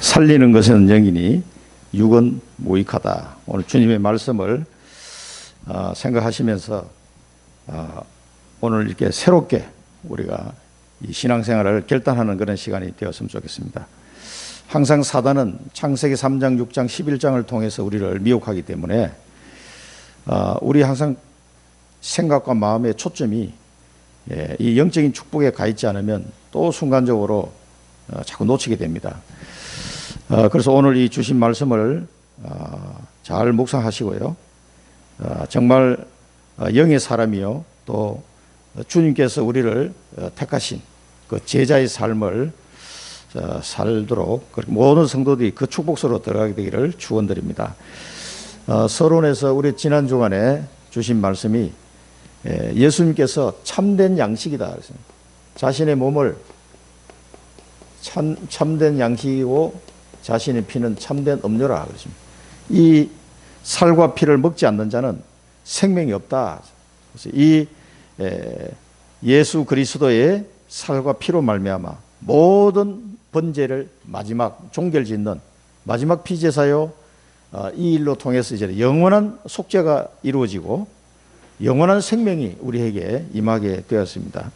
살리는 것은 영이니 육은 무익하다. 오늘 주님의 말씀을 생각하시면서 오늘 이렇게 새롭게 우리가 이 신앙생활을 결단하는 그런 시간이 되었으면 좋겠습니다. 항상 사단은 창세기 3장, 6장, 11장을 통해서 우리를 미혹하기 때문에 우리 항상 생각과 마음의 초점이 이 영적인 축복에 가 있지 않으면 또 순간적으로 자꾸 놓치게 됩니다. 그래서 오늘 이 주신 말씀을 잘 묵상하시고요. 정말 영의 사람이요, 또 주님께서 우리를 택하신 그 제자의 삶을 살도록 모든 성도들이 그 축복 속으로 들어가게 되기를 축원드립니다. 서론에서 우리 지난 주간에 주신 말씀이 예수님께서 참된 양식이다. 자신의 몸을 참된 양식이고 자신의 피는 참된 음료라 그러십니다. 이 살과 피를 먹지 않는 자는 생명이 없다. 그래서 이 예수 그리스도의 살과 피로 말미암아 모든 번제를 마지막 종결짓는 마지막 피제사요, 이 일로 통해서 이제 영원한 속죄가 이루어지고 영원한 생명이 우리에게 임하게 되었습니다.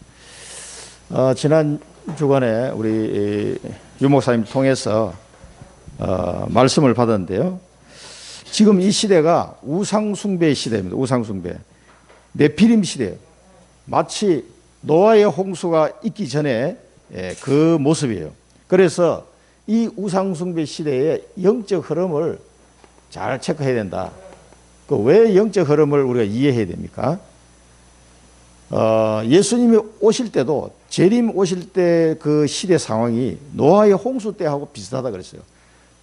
지난 주간에 우리 유 목사님 통해서 말씀을 받았는데요. 지금 이 시대가 우상숭배의 시대입니다. 우상숭배. 네피림 시대예요. 마치 노아의 홍수가 있기 전에 그 모습이에요. 그래서 이 우상숭배 시대의 영적 흐름을 잘 체크해야 된다. 왜 영적 흐름을 우리가 이해해야 됩니까? 예수님이 오실 때도 재림 오실 때 그 시대 상황이 노아의 홍수 때하고 비슷하다 그랬어요.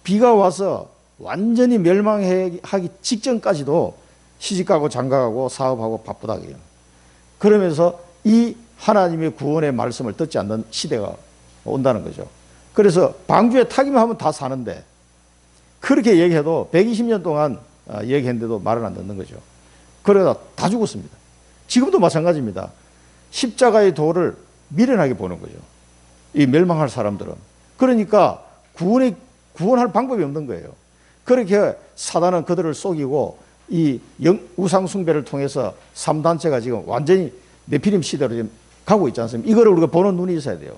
비가 와서 완전히 멸망하기 직전까지도 시집가고 장가가고 사업하고 바쁘다 그래요. 그러면서 이 하나님의 구원의 말씀을 듣지 않는 시대가 온다는 거죠. 그래서 방주에 타기만 하면 다 사는데 그렇게 얘기해도 120년 동안 얘기했는데도 말을 안 듣는 거죠. 그러다 다 죽었습니다. 지금도 마찬가지입니다. 십자가의 도를 미련하게 보는 거죠. 이 멸망할 사람들은. 그러니까 구원할 방법이 없는 거예요. 그렇게 사단은 그들을 속이고 이 우상숭배를 통해서 3단체가 지금 완전히 네피림 시대로 지금 가고 있지 않습니까? 이거를 우리가 보는 눈이 있어야 돼요.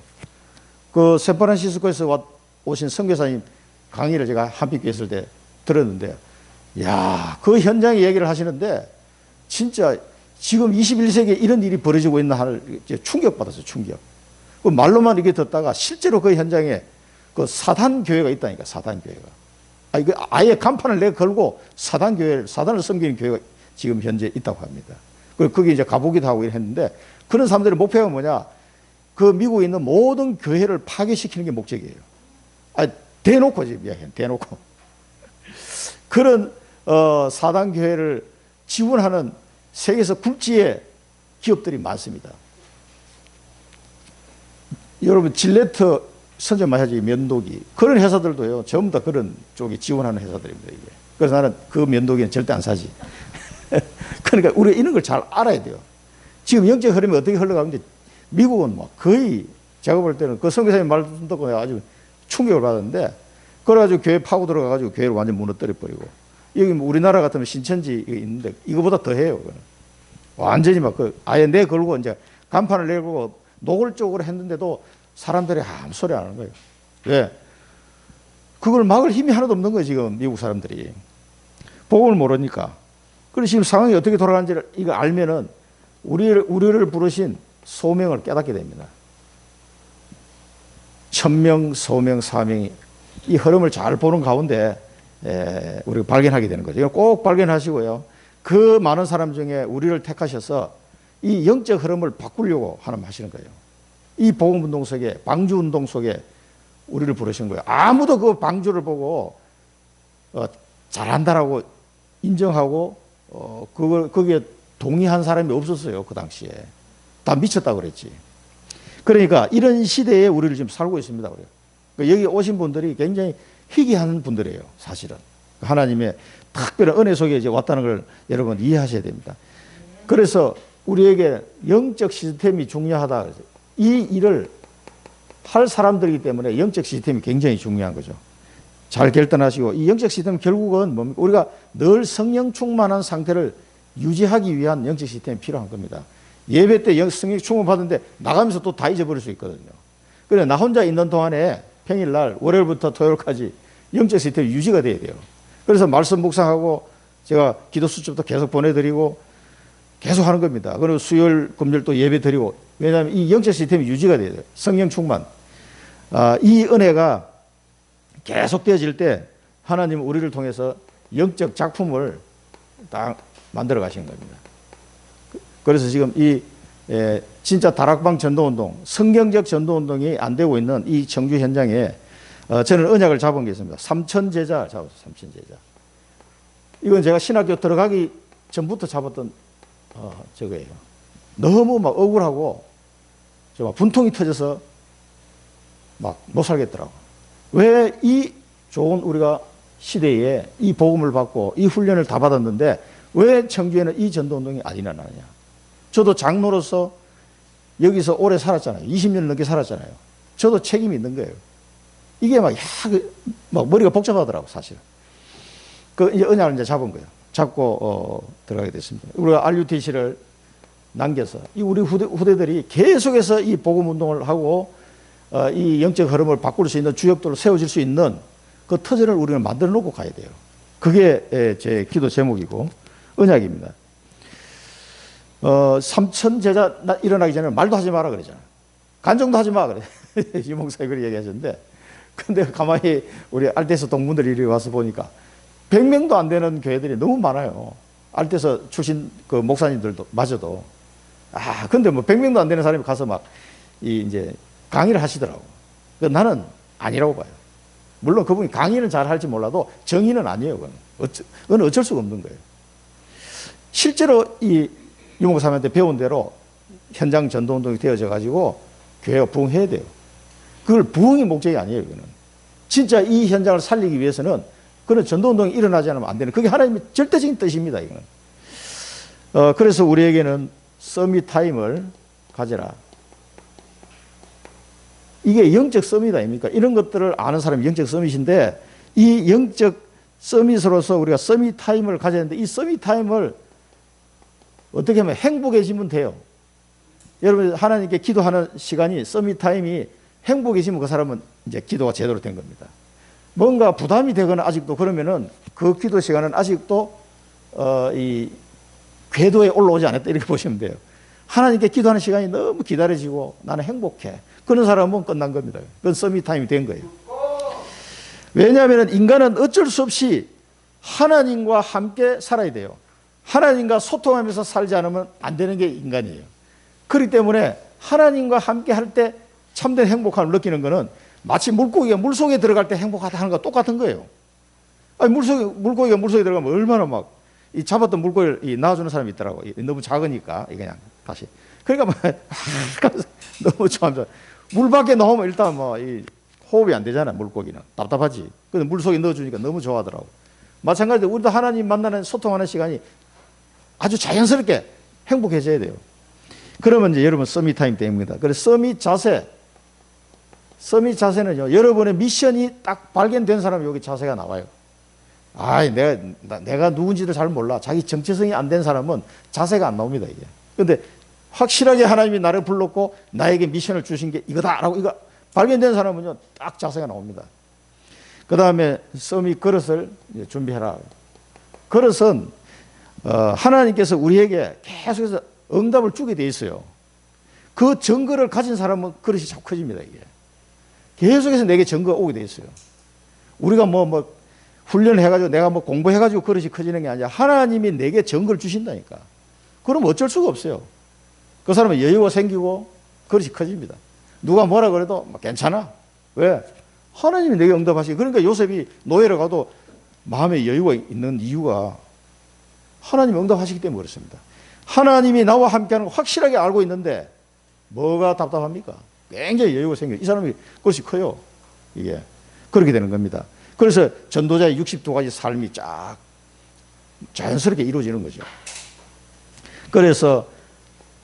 그 샌프란시스코에서 오신 선교사님 강의를 제가 한빛교회 있을 때 들었는데, 야, 그 현장에 얘기를 하시는데 진짜 지금 21세기에 이런 일이 벌어지고 있나 하는 충격받았어요. 충격. 그 말로만 이렇게 듣다가 실제로 그 현장에 그 사단 교회가 있다니까. 사단 교회가. 이거 아예 간판을 내가 걸고 사단을 섬기는 교회가 지금 현재 있다고 합니다. 그리고 거기 이제 가보기도 하고 했는데, 그런 사람들의 목표가 뭐냐? 그 미국에 있는 모든 교회를 파괴시키는 게 목적이에요. 대놓고 지금 이야기해요. 대놓고. 그런 사단 교회를 지원하는 세계에서 굴지의 기업들이 많습니다. 여러분 질레트 선전 많이 하지, 면도기. 그런 회사들도요, 전부 다 그런 쪽에 지원하는 회사들입니다, 이게. 그래서 나는 그 면도기는 절대 안 사지. 그러니까 우리가 이런 걸 잘 알아야 돼요. 지금 영적 흐름이 어떻게 흘러가는데, 미국은 뭐 거의 제가 볼 때는 그 선교사님 말 듣고 아주 충격을 받았는데, 그래가지고 교회 파고 들어가가지고 교회를 완전 무너뜨려 버리고, 여기 뭐 우리나라 같으면 신천지 있는데 이거보다 더 해요. 완전히 막 아예 내 걸고 이제 간판을 내걸고 노골적으로 했는데도 사람들이 아무 소리 안 하는 거예요. 왜? 그걸 막을 힘이 하나도 없는 거예요, 지금 미국 사람들이. 복음을 모르니까. 그래서 지금 상황이 어떻게 돌아가는지를 이거 알면은 우리를 부르신 소명을 깨닫게 됩니다. 천명, 소명, 사명이 이 흐름을 잘 보는 가운데 우리가 발견하게 되는 거죠. 꼭 발견하시고요. 그 많은 사람 중에 우리를 택하셔서 이 영적 흐름을 바꾸려고 하시는 거예요. 이 복음운동 속에, 방주운동 속에 우리를 부르신 거예요. 아무도 그 방주를 보고 잘한다라고 인정하고 거기에 동의한 사람이 없었어요. 그 당시에. 다 미쳤다고 그랬지. 그러니까 이런 시대에 우리를 지금 살고 있습니다. 우리가. 여기 오신 분들이 굉장히 희귀한 분들이에요. 사실은. 하나님의 특별한 은혜 속에 이제 왔다는 걸 여러분 이해하셔야 됩니다. 그래서 우리에게 영적 시스템이 중요하다. 이 일을 할 사람들이기 때문에 영적 시스템이 굉장히 중요한 거죠. 잘 결단하시고, 이 영적 시스템은 결국은 뭡니까? 우리가 늘 성령 충만한 상태를 유지하기 위한 영적 시스템이 필요한 겁니다. 예배 때 성령 충만 받는데 나가면서 또 다 잊어버릴 수 있거든요. 그래, 나 혼자 있는 동안에 평일날 월요일부터 토요일까지 영적 시스템이 유지가 돼야 돼요. 그래서 말씀 묵상하고 제가 기도 수첩도 계속 보내드리고 계속 하는 겁니다. 그리고 수요일, 금요일 또 예배 드리고, 왜냐하면 이 영적 시스템이 유지가 돼야 돼요. 성령 충만. 이 은혜가 계속 되어질 때 하나님은 우리를 통해서 영적 작품을 딱 만들어 가시는 겁니다. 그래서 지금 이 진짜 다락방 전도운동, 성경적 전도운동이 안 되고 있는 이 청주 현장에 저는 언약을 잡은 게 있습니다. 3,000 제자 잡았어요. 3,000 제자. 이건 제가 신학교 들어가기 전부터 잡았던 저거예요. 너무 막 억울하고 막 분통이 터져서 막 못 살겠더라고. 왜 이 좋은 우리가 시대에 이 복음을 받고 이 훈련을 다 받았는데 왜 청주에는 이 전도운동이 안 일어나느냐. 저도 장로로서 여기서 오래 살았잖아요. 20년 넘게 살았잖아요. 저도 책임이 있는 거예요. 이게 막 머리가 복잡하더라고, 사실. 이제 언약을 이제 잡은 거예요. 잡고 들어가게 됐습니다. 우리가 RUTC를 남겨서 이 우리 후대들이 계속해서 이 복음 운동을 하고 이 영적 흐름을 바꿀 수 있는 주역들로 세워질 수 있는 그 터전을 우리는 만들어 놓고 가야 돼요. 그게 제 기도 제목이고 언약입니다. 3,000 제자 일어나기 전에 말도 하지 마라 그러잖아요. 간증도 하지 마 그래. 이 목사님 그렇게 얘기하셨는데, 근데 가만히 우리 알테스 동문들이 이리 와서 보니까 100명도 안 되는 교회들이 너무 많아요. 알테스 출신 그 목사님들도 마저도. 근데 뭐 100명도 안 되는 사람이 가서 막 이제 강의를 하시더라고. 나는 아니라고 봐요. 물론 그분이 강의는 잘 할지 몰라도 정의는 아니에요. 그건 어쩔 수가 없는 거예요. 실제로 이 유목사님한테 배운 대로 현장 전도운동이 되어져 가지고 교회가 부흥해야 돼요. 그걸 부흥이 목적이 아니에요. 그거는 진짜 이 현장을 살리기 위해서는 그런 전도운동이 일어나지 않으면 안 되는, 그게 하나님의 절대적인 뜻입니다. 이거는. 그래서 우리에게는 서밋 타임을 가져라. 이게 영적 서밋 아닙니까? 이런 것들을 아는 사람이 영적 서밋인데, 이 영적 서밋으로서 우리가 서밋 타임을 가져야 하는데, 이 서밋 타임을 어떻게 하면 행복해지면 돼요. 여러분, 하나님께 기도하는 시간이, 서밋 타임이 행복해지면 그 사람은 이제 기도가 제대로 된 겁니다. 뭔가 부담이 되거나 아직도 그러면은 그 기도 시간은 아직도 이 궤도에 올라오지 않았다, 이렇게 보시면 돼요. 하나님께 기도하는 시간이 너무 기다려지고 나는 행복해, 그런 사람은 끝난 겁니다. 그건 서밋 타임이 된 거예요. 왜냐하면 인간은 어쩔 수 없이 하나님과 함께 살아야 돼요. 하나님과 소통하면서 살지 않으면 안 되는 게 인간이에요. 그렇기 때문에 하나님과 함께 할 때 참된 행복함을 느끼는 것은 마치 물고기가 물속에 들어갈 때 행복하다 하는 거와 똑같은 거예요. 아니, 물고기가 물속에 들어가면 얼마나 막 이 잡았던 물고기를 놔주는 사람이 있더라고. 너무 작으니까 그냥 다시. 그러니까 막 너무 좋아합니다. 물 밖에 나오면 일단 뭐 이 호흡이 안 되잖아. 물고기는 답답하지. 근데 물 속에 넣어주니까 너무 좋아하더라고. 마찬가지로 우리도 하나님 만나는, 소통하는 시간이 아주 자연스럽게 행복해져야 돼요. 그러면 이제 여러분 서밋 타임 때입니다. 그래서 서밋 자세는요, 여러분의 미션이 딱 발견된 사람이 여기 자세가 나와요. 내가 누군지도 잘 몰라. 자기 정체성이 안 된 사람은 자세가 안 나옵니다, 이게. 근데 확실하게 하나님이 나를 불렀고 나에게 미션을 주신 게 이거다라고 이거 발견된 사람은요, 딱 자세가 나옵니다. 그 다음에 서밋 그릇을 준비해라. 그릇은 하나님께서 우리에게 계속해서 응답을 주게 돼 있어요. 그 증거를 가진 사람은 그릇이 자꾸 커집니다, 이게. 계속해서 내게 증거가 오게 돼 있어요. 우리가 뭐 훈련해가지고 내가 뭐 공부해가지고 그릇이 커지는 게 아니라 하나님이 내게 증거를 주신다니까. 그럼 어쩔 수가 없어요. 그 사람은 여유가 생기고 그릇이 커집니다. 누가 뭐라 그래도 괜찮아. 왜? 하나님이 내게 응답하시고. 그러니까 요셉이 노예를 가도 마음에 여유가 있는 이유가 하나님이 응답하시기 때문에 그렇습니다. 하나님이 나와 함께하는 거 확실하게 알고 있는데 뭐가 답답합니까? 굉장히 여유가 생겨요. 이 사람이 그릇이 커요. 이게 그렇게 되는 겁니다. 그래서 전도자의 62가지 삶이 쫙 자연스럽게 이루어지는 거죠. 그래서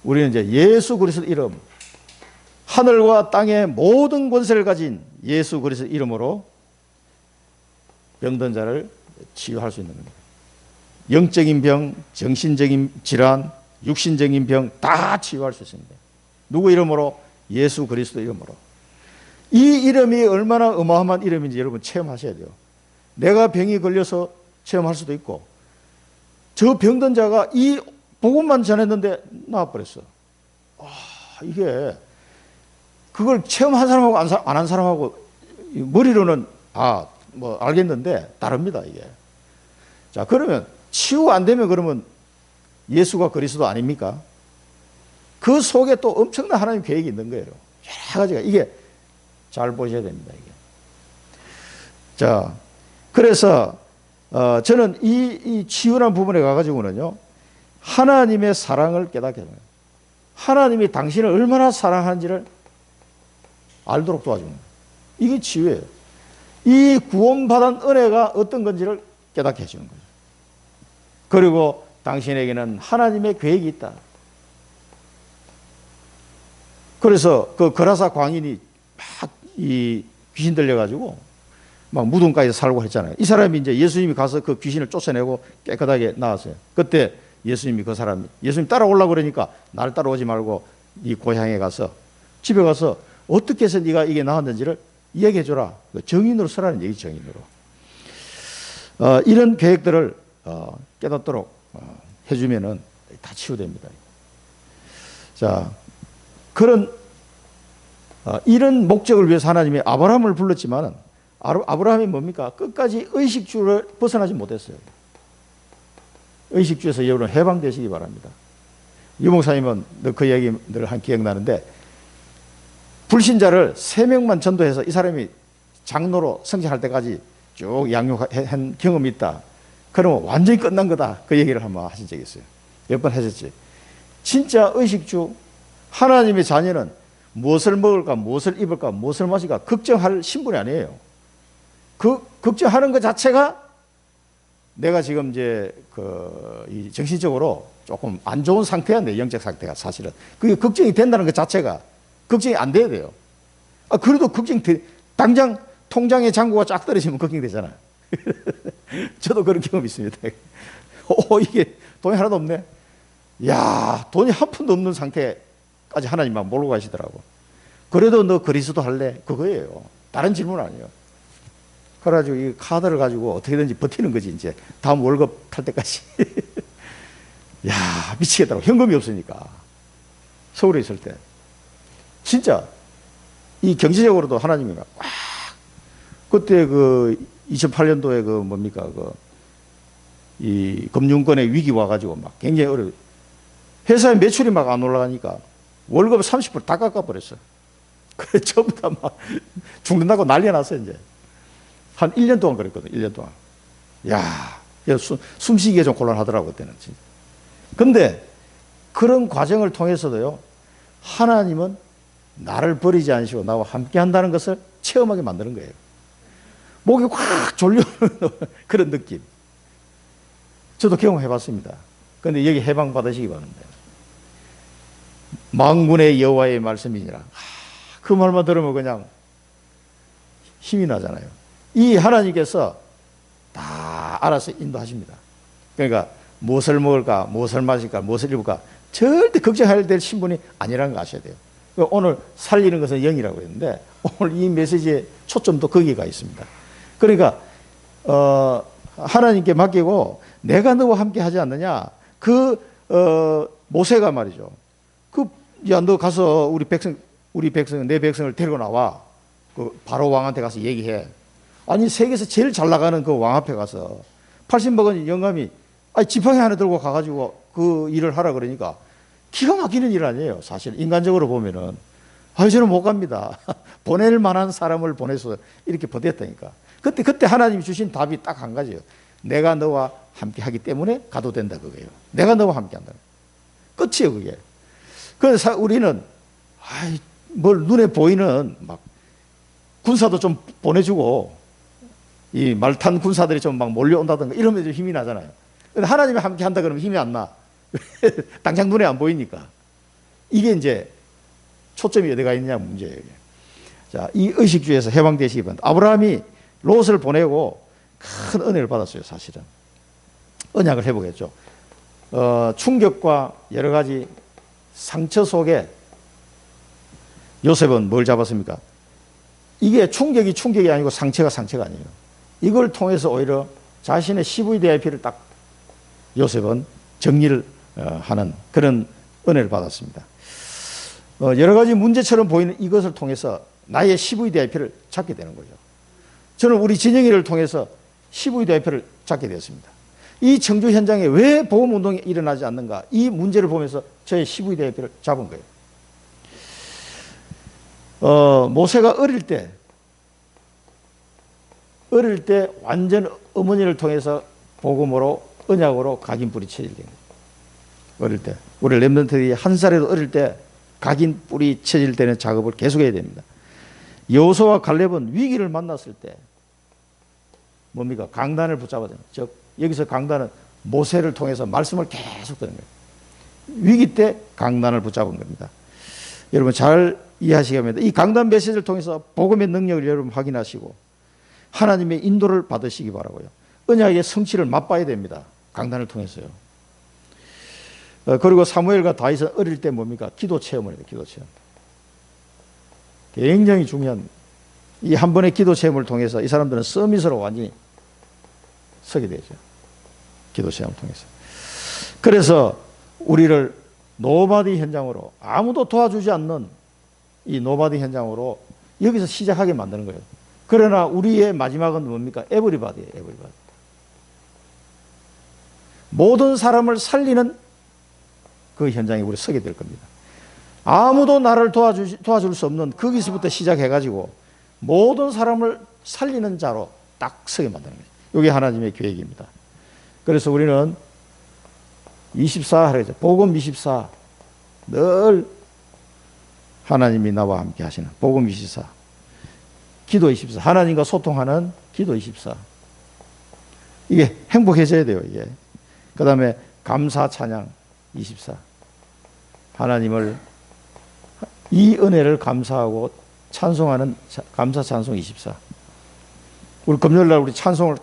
우리는 이제 예수 그리스도 이름, 하늘과 땅의 모든 권세를 가진 예수 그리스도 이름으로 병든 자를 치유할 수 있는 겁니다. 영적인 병, 정신적인 질환, 육신적인 병 다 치유할 수 있습니다. 누구 이름으로? 예수 그리스도 이름으로. 이 이름이 얼마나 어마어마한 이름인지 여러분 체험하셔야 돼요. 내가 병이 걸려서 체험할 수도 있고, 저 병든 자가 이 복음만 전했는데 나아버렸어. 이게 그걸 체험한 사람하고 안 한 사람하고 머리로는 뭐 알겠는데 다릅니다, 이게. 자, 그러면 치유 안 되면 그러면 예수가 그리스도 아닙니까? 그 속에 또 엄청난 하나님 계획이 있는 거예요. 여러 가지가. 이게 잘 보셔야 됩니다, 이게. 자, 그래서 저는 이 치유라는 부분에 가가지고는요, 하나님의 사랑을 깨닫게 됩니다. 하나님이 당신을 얼마나 사랑하는지를 알도록 도와줍니다. 이게 치유예요. 이 구원받은 은혜가 어떤 건지를 깨닫게 해주는 거죠. 그리고 당신에게는 하나님의 계획이 있다. 그래서 그 거라사 광인이 막 이 귀신 들려가지고 막 무덤가에서 살고 했잖아요. 이 사람이 이제 예수님이 가서 그 귀신을 쫓아내고 깨끗하게 나왔어요. 그때 예수님이 예수님 따라오려고 그러니까 나를 따라오지 말고 네 고향에 가서 집에 가서 어떻게 해서 네가 이게 나왔는지를 이야기해 줘라. 정인으로 서라는 얘기, 정인으로. 이런 계획들을 깨닫도록 해주면은 다 치유됩니다. 자, 이런 목적을 위해서 하나님이 아브라함을 불렀지만 아브라함이 뭡니까? 끝까지 의식주를 벗어나지 못했어요. 의식주에서 여러분 해방되시기 바랍니다. 유목사님은 그 얘기 늘 한 기억나는데, 불신자를 3명만 전도해서 이 사람이 장로로 성장할 때까지 쭉 양육한 경험이 있다. 그러면 완전히 끝난 거다. 그 얘기를 한번 하신 적이 있어요. 몇 번 하셨지. 진짜 의식주, 하나님의 자녀는 무엇을 먹을까, 무엇을 입을까, 무엇을 마실까 걱정할 신분이 아니에요. 그 걱정하는 것 자체가 내가 지금 이제 이 정신적으로 조금 안 좋은 상태야, 내 영적 상태가 사실은. 그게 걱정이 된다는 것 자체가 걱정이 안 돼야 돼요. 그래도 당장 통장에 잔고가 쫙 떨어지면 걱정되잖아요. 저도 그런 경험이 있습니다. 이게 돈이 하나도 없네. 야, 돈이 한 푼도 없는 상태까지 하나님 막 몰고 가시더라고. 그래도 너 그리스도 할래? 그거예요. 다른 질문 아니에요. 그래가지고 이 카드를 가지고 어떻게든지 버티는 거지, 이제. 다음 월급 탈 때까지. 야, 미치겠더라고. 현금이 없으니까. 서울에 있을 때. 진짜, 이 경제적으로도 하나님이 막, 그때 2008년도에 이 금융권의 위기 와가지고 막 굉장히 어려워. 회사의 매출이 막 안 올라가니까 월급 30% 다 깎아버렸어. 그래, 전부 다 막 죽는다고 난리 났어요, 이제. 한 1년 동안 그랬거든, 1년 동안. 야, 숨쉬기가 좀 곤란하더라고, 그때는. 진짜. 근데 그런 과정을 통해서도요, 하나님은 나를 버리지 않으시고 나와 함께 한다는 것을 체험하게 만드는 거예요. 목이 확 졸려오는 그런 느낌. 저도 경험해 봤습니다. 근데 여기 해방 받으시기 바랍니다. 만군의 여호와의 말씀이니라. 그 말만 들으면 그냥 힘이 나잖아요. 이 하나님께서 다 알아서 인도하십니다. 그러니까 무엇을 먹을까, 무엇을 마실까, 무엇을 입을까 절대 걱정해야 될 신분이 아니라는 거 아셔야 돼요. 오늘 살리는 것은 영이라고 했는데 오늘 이 메시지의 초점도 거기가 있습니다. 그러니까 하나님께 맡기고 내가 너와 함께 하지 않느냐. 모세가 말이죠. 너 가서 우리 백성 내 백성을 데리고 나와. 바로 왕한테 가서 얘기해. 아니, 세계에서 제일 잘 나가는 그 왕 앞에 가서 80먹은 영감이 지팡이 하나 들고 가가지고 그 일을 하라 그러니까 기가 막히는 일 아니에요. 사실 인간적으로 보면은 저는 못 갑니다. 보낼 만한 사람을 보내서 이렇게 버텼다니까. 그때 하나님이 주신 답이 딱 한 가지예요. 내가 너와 함께 하기 때문에 가도 된다, 그거예요. 내가 너와 함께 한다. 끝이에요, 그게. 그래서 우리는 뭘 눈에 보이는 막 군사도 좀 보내주고 이 말탄 군사들이 좀 막 몰려온다든가 이러면 좀 힘이 나잖아요. 근데 하나님이 함께 한다 그러면 힘이 안 나. 당장 눈에 안 보이니까. 이게 이제 초점이 어디 가 있느냐 문제예요. 자, 이 의식주의에서 해방되시기 바랍니다. 아브라함이 롯을 보내고 큰 은혜를 받았어요, 사실은. 언약을 회복했죠. 충격과 여러 가지 상처 속에 요셉은 뭘 잡았습니까? 이게 충격이 아니고 상처가 아니에요. 이걸 통해서 오히려 자신의 CVDIP를 딱 요셉은 정리를 하는 그런 은혜를 받았습니다. 여러 가지 문제처럼 보이는 이것을 통해서 나의 CVDIP를 잡게 되는 거죠. 저는 우리 진영이를 통해서 CVDIP를 잡게 되었습니다. 이 청주 현장에 왜 보험운동이 일어나지 않는가? 이 문제를 보면서 저의 CVDIP를 잡은 거예요. 모세가 어릴 때 완전 어머니를 통해서 복음으로 언약으로 각인 뿌리 체질된 거예요. 어릴 때. 우리 렘넌트들이 한 살에도 어릴 때 각인 뿌리 체질되는 작업을 계속해야 됩니다. 여호수아와 갈렙은 위기를 만났을 때 뭡니까? 강단을 붙잡아야 됩니다. 즉 여기서 강단은 모세를 통해서 말씀을 계속 듣는 거예요. 위기 때 강단을 붙잡은 겁니다. 여러분 잘 이해하시기 바랍니다. 이 강단 메시지를 통해서 복음의 능력을 여러분 확인하시고 하나님의 인도를 받으시기 바라고요. 언약의 성취를 맛봐야 됩니다. 강단을 통해서요. 그리고 사무엘과 다윗은 어릴 때 뭡니까? 기도 체험을 해요. 기도 체험. 굉장히 중요한 이 한 번의 기도 체험을 통해서 이 사람들은 서밋으로 완전히 서게 되죠. 기도 체험을 통해서. 그래서 우리를 노바디 현장으로 아무도 도와주지 않는 이 노바디 현장으로 여기서 시작하게 만드는 거예요. 그러나 우리의 마지막은 뭡니까? 에브리바디예요. 에브리바디. 모든 사람을 살리는 그 현장에 우리 서게 될 겁니다. 아무도 나를 도와줄 수 없는 거기서부터 시작해가지고 모든 사람을 살리는 자로 딱 서게 만드는 거죠. 이게 하나님의 계획입니다. 그래서 우리는 24 하죠. 복음 24. 늘 하나님이 나와 함께 하시는 복음 24. 기도 24. 하나님과 소통하는 기도 24. 이게 행복해져야 돼요, 이게. 그 다음에 감사 찬양 24. 하나님을 이 은혜를 감사하고 찬송하는 감사 찬송 24. 우리 금요일날 우리 찬송을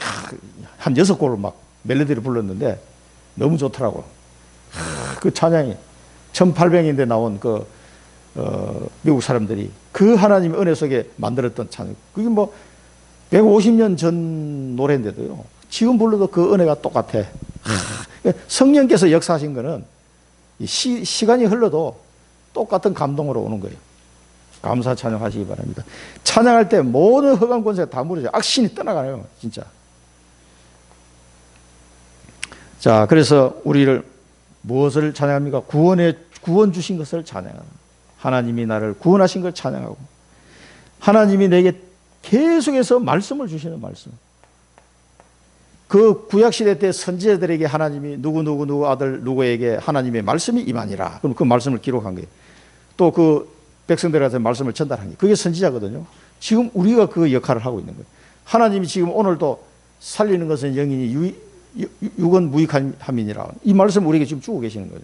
한 6곡을 막 멜로디를 불렀는데 너무 좋더라고. 그 찬양이 1800년대 나온 그 미국 사람들이 그 하나님의 은혜 속에 만들었던 찬양. 그게 뭐 150년 전 노래인데도요. 지금 불러도 그 은혜가 똑같아. 성령께서 역사하신 거는 시간이 흘러도 똑같은 감동으로 오는 거예요. 감사 찬양하시기 바랍니다. 찬양할 때 모든 허감 권세가 다 무너져요. 악신이 떠나가요. 진짜. 자, 그래서 우리를 무엇을 찬양합니까? 구원 주신 것을 찬양하는. 하나님이 나를 구원하신 걸 찬양하고 하나님이 내게 계속해서 말씀을 주시는 말씀. 그 구약시대 때 선지자들에게 하나님이 누구 아들 누구에게 하나님의 말씀이 임하니라. 그럼 그 말씀을 기록한 거예요. 또 그 백성들한테 말씀을 전달한 거예요. 그게 선지자거든요. 지금 우리가 그 역할을 하고 있는 거예요. 하나님이 지금 오늘도 살리는 것은 영인이 육은 무익함이니라. 이 말씀을 우리에게 지금 주고 계시는 거예요.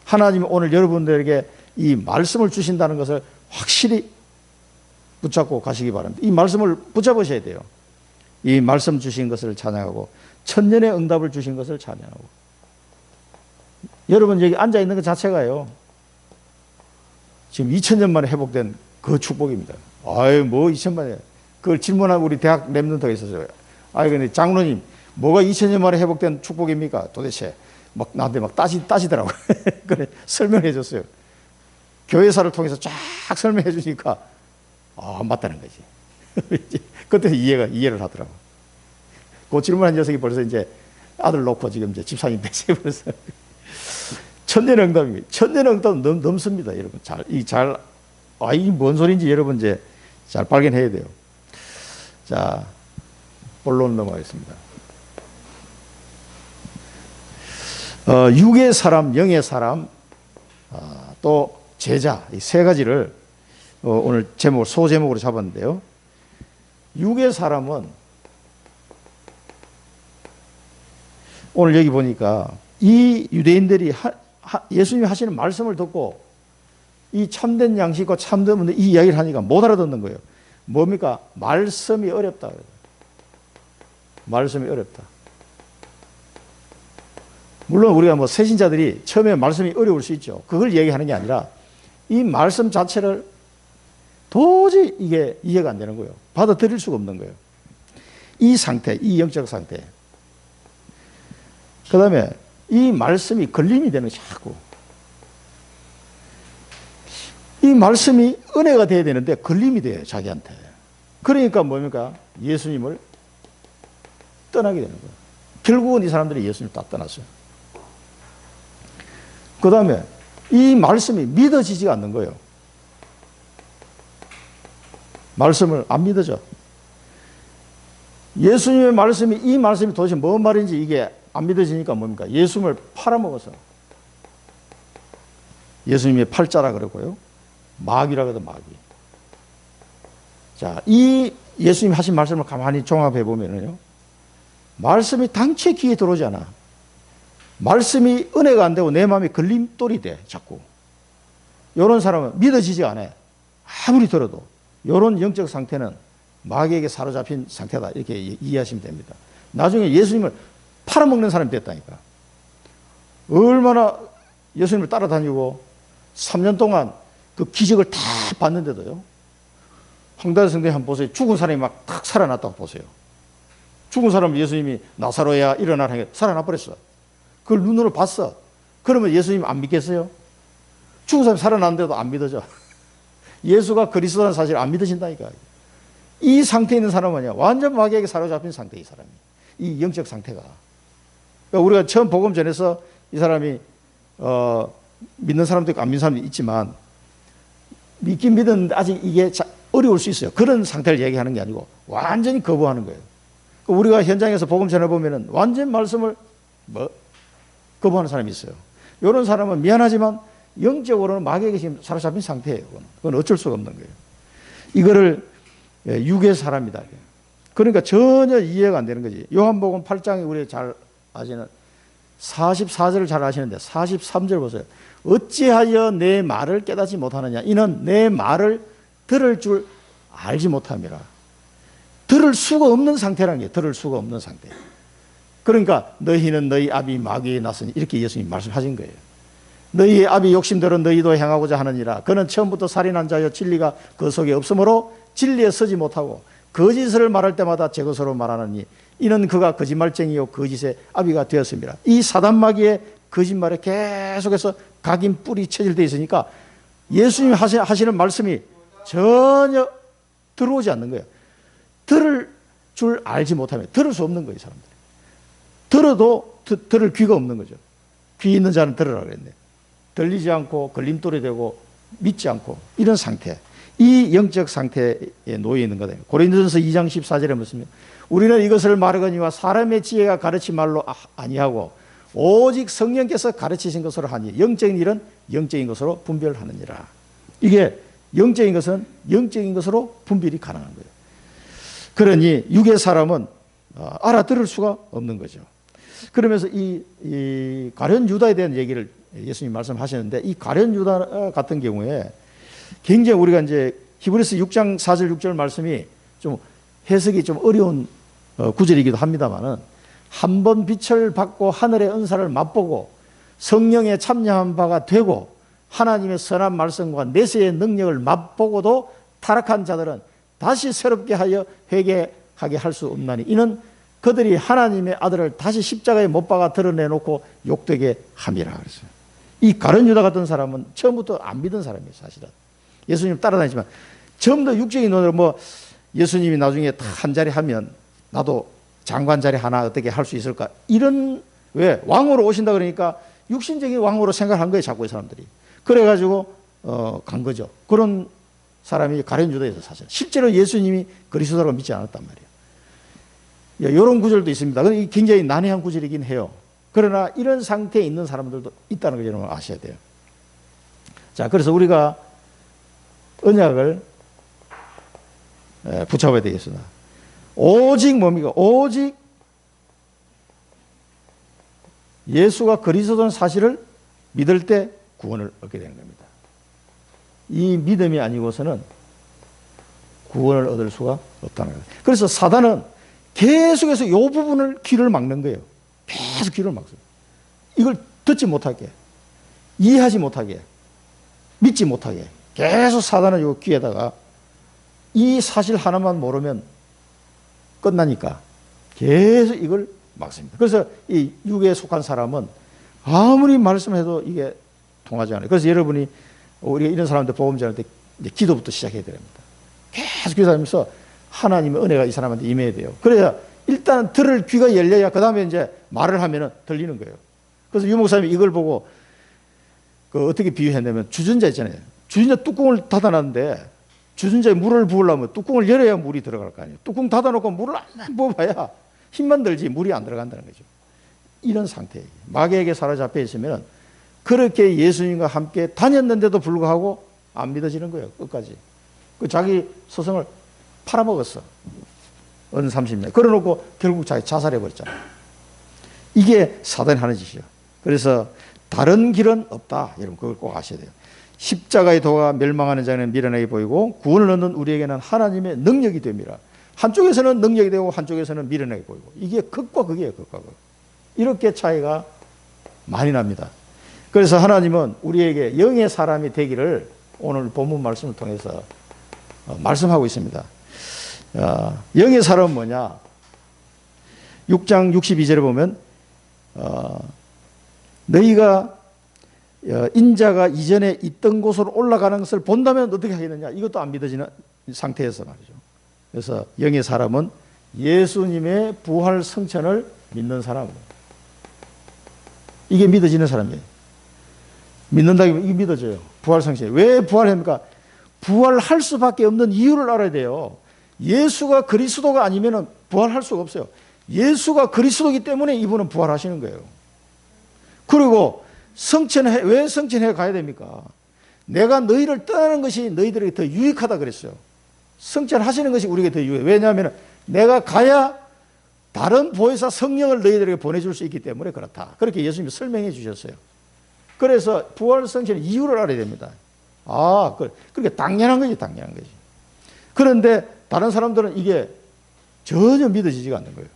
하나님이 오늘 여러분들에게 이 말씀을 주신다는 것을 확실히 붙잡고 가시기 바랍니다. 이 말씀을 붙잡으셔야 돼요. 이 말씀 주신 것을 찬양하고 천년의 응답을 주신 것을 찬양하고. 여러분 여기 앉아 있는 것 자체가요. 지금 2000년 만에 회복된 그 축복입니다. 아유 뭐 2000년 만에. 그걸 질문하고 우리 대학 랩런트가 있었어요. 아유 근데 장로님 뭐가 2000년 만에 회복된 축복입니까? 도대체 막 나한테 막 따지더라고요. 그래 설명해 줬어요. 교회사를 통해서 쫙 설명해 주니까 아 맞다는 거지. 그때 이해를 하더라고. 그 질문한 녀석이 벌써 이제 아들 놓고 지금 이제 집사님 되세요. 벌써. 천년의 응답입니다. 천년의 응답 넘습니다, 여러분. 이게 뭔 소리인지 여러분 이제 잘 발견해야 돼요. 자, 본론 넘어가겠습니다. 육의 사람, 영의 사람, 또 제자, 이 세 가지를 오늘 소제목으로 잡았는데요. 육의 사람은 오늘 여기 보니까 이 유대인들이 예수님이 하시는 말씀을 듣고 이 참된 양식과 참된 문제 이 이야기를 하니까 못 알아듣는 거예요. 뭡니까? 말씀이 어렵다. 말씀이 어렵다. 물론 우리가 뭐 새신자들이 처음에 말씀이 어려울 수 있죠. 그걸 얘기하는 게 아니라 이 말씀 자체를 도저히 이게 이해가 안 되는 거예요. 받아들일 수가 없는 거예요. 이 상태, 이 영적 상태. 그 다음에 이 말씀이 걸림이 되는 거예요, 자꾸. 이 말씀이 은혜가 돼야 되는데 걸림이 돼요, 자기한테. 그러니까 뭡니까? 예수님을 떠나게 되는 거예요. 결국은 이 사람들이 예수님을 다 떠났어요. 그 다음에 이 말씀이 믿어지지가 않는 거예요. 말씀을 안 믿어져. 예수님의 말씀이, 이 말씀이 도대체 뭔 말인지 이게 안 믿어지니까 뭡니까? 예수님을 팔아먹어서. 예수님의 팔자라 그러고요. 마귀라 그러도 마귀. 자, 이 예수님 하신 말씀을 가만히 종합해 보면요. 말씀이 당최 귀에 들어오지 않아. 말씀이 은혜가 안 되고 내 마음이 걸림돌이 돼, 자꾸. 이런 사람은 믿어지지 않아. 아무리 들어도. 이런 영적 상태는 마귀에게 사로잡힌 상태다. 이렇게 이해하시면 됩니다. 나중에 예수님을 팔아먹는 사람이 됐다니까. 얼마나 예수님을 따라다니고 3년 동안 그 기적을 다 봤는데도요. 황달의 성당에 한번 보세요. 죽은 사람이 막 탁 살아났다고 보세요. 죽은 사람을 예수님이 나사로야 일어나라 하니까 살아나 버렸어. 그걸 눈으로 봤어. 그러면 예수님 안 믿겠어요? 죽은 사람이 살아났는데도 안 믿어져. 예수가 그리스도라는 사실을 안 믿어진다니까. 이 상태에 있는 사람은 완전 마귀에게 사로잡힌 상태, 이 사람이. 이 영적 상태가. 그러니까 우리가 처음 복음 전해서 이 사람이 믿는 사람도 있고 안 믿는 사람도 있지만 믿긴 믿었는데 아직 이게 어려울 수 있어요. 그런 상태를 얘기하는 게 아니고 완전히 거부하는 거예요. 우리가 현장에서 복음 전해보면 완전 말씀을 거부하는 사람이 있어요. 이런 사람은 미안하지만 영적으로는 마귀에게 지금 사로잡힌 상태예요. 그건 어쩔 수가 없는 거예요. 이거를 육의 사람이다. 그러니까 전혀 이해가 안 되는 거지. 요한복음 8장에 우리 잘 아시는 44절을 잘 아시는데 43절 보세요. 어찌하여 내 말을 깨닫지 못하느냐. 이는 내 말을 들을 줄 알지 못함이라. 들을 수가 없는 상태라는 게 들을 수가 없는 상태. 그러니까 너희는 너희 아비 마귀에 났으니 이렇게 예수님이 말씀하신 거예요. 너희의 아비 욕심대로 너희도 행하고자 하느니라. 그는 처음부터 살인한 자여 진리가 그 속에 없으므로 진리에 서지 못하고 거짓을 말할 때마다 제 것으로 말하느니 이는 그가 거짓말쟁이요 거짓의 아비가 되었습니다. 이 사단 마귀의 거짓말에 계속해서 각인 뿔이 체질되어 있으니까 예수님이 하시는 말씀이 전혀 들어오지 않는 거예요. 들을 줄 알지 못하면 들을 수 없는 거예요, 사람들이. 들어도 들을 귀가 없는 거죠. 귀 있는 자는 들으라 그랬네. 들리지 않고 걸림돌이 되고 믿지 않고 이런 상태. 이 영적 상태에 놓여 있는 거다. 고린도전서 2장 14절에 무슨 우리는 이것을 말하거니와 사람의 지혜가 가르친 말로 아니하고 오직 성령께서 가르치신 것으로 하니 영적인 일은 영적인 것으로 분별하느니라. 이게 영적인 것은 영적인 것으로 분별이 가능한 거예요. 그러니 육의 사람은 알아들을 수가 없는 거죠. 그러면서 이 가룟 유다에 대한 얘기를 예수님 말씀하셨는데 이 가룟 유다 같은 경우에 굉장히 우리가 이제 히브리서 6장 4절 6절 말씀이 좀 해석이 좀 어려운 구절이기도 합니다만은 한 번 빛을 받고 하늘의 은사를 맛보고 성령에 참여한 바가 되고 하나님의 선한 말씀과 내세의 능력을 맛보고도 타락한 자들은 다시 새롭게 하여 회개하게 할 수 없나니 이는 그들이 하나님의 아들을 다시 십자가에 못 박아 드러내놓고 욕되게 함이라 그랬어요. 이 가룟 유다 같은 사람은 처음부터 안 믿은 사람이에요, 사실은. 예수님 따라다니지만 전부 다 육적인 논으로 뭐 예수님이 나중에 한 자리 하면 나도 장관 자리 하나 어떻게 할 수 있을까? 이런 왜 왕으로 오신다 그러니까 육신적인 왕으로 생각한 거예요, 자꾸 이 사람들이. 그래가지고 간 거죠. 그런 사람이 가룟 유다에서 사실 실제로 예수님이 그리스도라고 믿지 않았단 말이에요. 이런 구절도 있습니다. 굉장히 난해한 구절이긴 해요. 그러나 이런 상태에 있는 사람들도 있다는 걸 여러분 아셔야 돼요. 자, 그래서 우리가 언약을 붙잡아야 되겠습니다. 오직 뭡니까? 오직 예수가 그리스도라는 사실을 믿을 때 구원을 얻게 되는 겁니다. 이 믿음이 아니고서는 구원을 얻을 수가 없다는 거예요. 그래서 사단은 계속해서 이 부분을 귀를 막는 거예요. 계속 귀를 막어요. 이걸 듣지 못하게, 이해하지 못하게, 믿지 못하게 계속 사단은 이 귀에다가 이 사실 하나만 모르면 끝나니까 계속 이걸 막습니다. 그래서 이 육에 속한 사람은 아무리 말씀해도 이게 통하지 않아요. 그래서 여러분이 우리가 이런 사람들 복음 전할 때 기도부터 시작해야 됩니다. 계속 기도하면서 하나님의 은혜가 이 사람한테 임해야 돼요. 그래야 일단 들을 귀가 열려야 그 다음에 이제 말을 하면 들리는 거예요. 그래서 유 목사님이 이걸 보고 어떻게 비유했냐면 주전자 있잖아요. 주전자 뚜껑을 닫아놨는데 주전자에 물을 부으려면 뚜껑을 열어야 물이 들어갈 거 아니에요. 뚜껑 닫아놓고 물을 안 부어봐야 힘만 들지 물이 안 들어간다는 거죠. 이런 상태예요. 마귀에게 사로잡혀 있으면 그렇게 예수님과 함께 다녔는데도 불구하고 안 믿어지는 거예요. 끝까지. 자기 스승을 팔아먹었어. 은 30년. 그래놓고 결국 자기 자살해버렸잖아요. 이게 사단이 하는 짓이에요. 그래서 다른 길은 없다. 여러분 그걸 꼭 아셔야 돼요. 십자가의 도가 멸망하는 자는 미련하게 보이고 구원을 얻는 우리에게는 하나님의 능력이 됩니다. 한쪽에서는 능력이 되고 한쪽에서는 미련하게 보이고 이게 극과 극이에요. 극과 극. 이렇게 차이가 많이 납니다. 그래서 하나님은 우리에게 영의 사람이 되기를 오늘 본문 말씀을 통해서 말씀하고 있습니다. 영의 사람은 뭐냐? 6장 62절에 보면 너희가 인자가 이전에 있던 곳으로 올라가는 것을 본다면 어떻게 하겠느냐? 이것도 안 믿어지는 상태에서 말이죠. 그래서 영의 사람은 예수님의 부활 성천을 믿는 사람입니다. 이게 믿어지는 사람이에요. 믿는다면 이게 믿어져요. 부활 성천. 왜 부활합니까? 부활할 수밖에 없는 이유를 알아야 돼요. 예수가 그리스도가 아니면 부활할 수가 없어요. 예수가 그리스도이기 때문에 이분은 부활하시는 거예요. 그리고 왜 성천해 가야 됩니까? 내가 너희를 떠나는 것이 너희들에게 더 유익하다 그랬어요. 성천하시는 것이 우리에게 더 유익해요. 왜냐하면 내가 가야 다른 보혜사 성령을 너희들에게 보내줄 수 있기 때문에 그렇다. 그렇게 예수님이 설명해 주셨어요. 그래서 부활 성천의 이유를 알아야 됩니다. 그러니까 당연한 거지, 당연한 거지. 그런데 다른 사람들은 이게 전혀 믿어지지가 않는 거예요.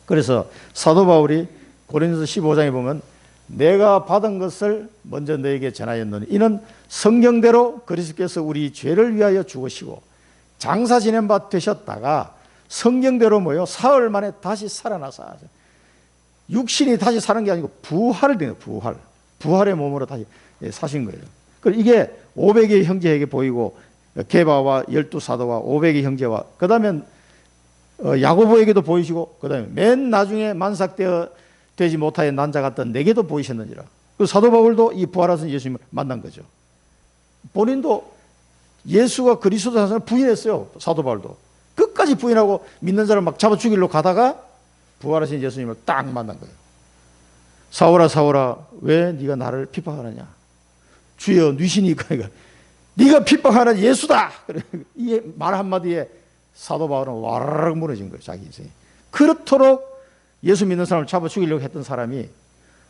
그래서 사도 바울이 고린도서 15장에 보면 내가 받은 것을 먼저 너에게 전하였노니 이는 성경대로 그리스도께서 우리 죄를 위하여 죽으시고 장사 지낸 바 되셨다가 성경대로 사흘 만에 다시 살아나사 육신이 다시 사는 게 아니고 부활을 되는 부활의 몸으로 다시 사신 거예요. 이게 500의 형제에게 보이고 게바와 12사도와 500의 형제와 그 다음에 야고보에게도 보이시고 그 다음에 맨 나중에 만삭되어 되지 못하여 난자 같던 내게도 보이셨느니라. 그 사도 바울도 이 부활하신 예수님을 만난 거죠. 본인도 예수가 그리스도 사상을 부인했어요. 사도 바울도 끝까지 부인하고 믿는 사람 막 잡아 죽이려고 가다가 부활하신 예수님을 딱 만난 거예요. 사울아 사울아 왜 네가 나를 핍박하느냐? 주여 뉘시니까 네가 핍박하는 예수다. 이 말 한마디에 사도 바울은 와르르 무너진 거예요. 자기 인생이. 그렇도록 예수 믿는 사람을 잡아 죽이려고 했던 사람이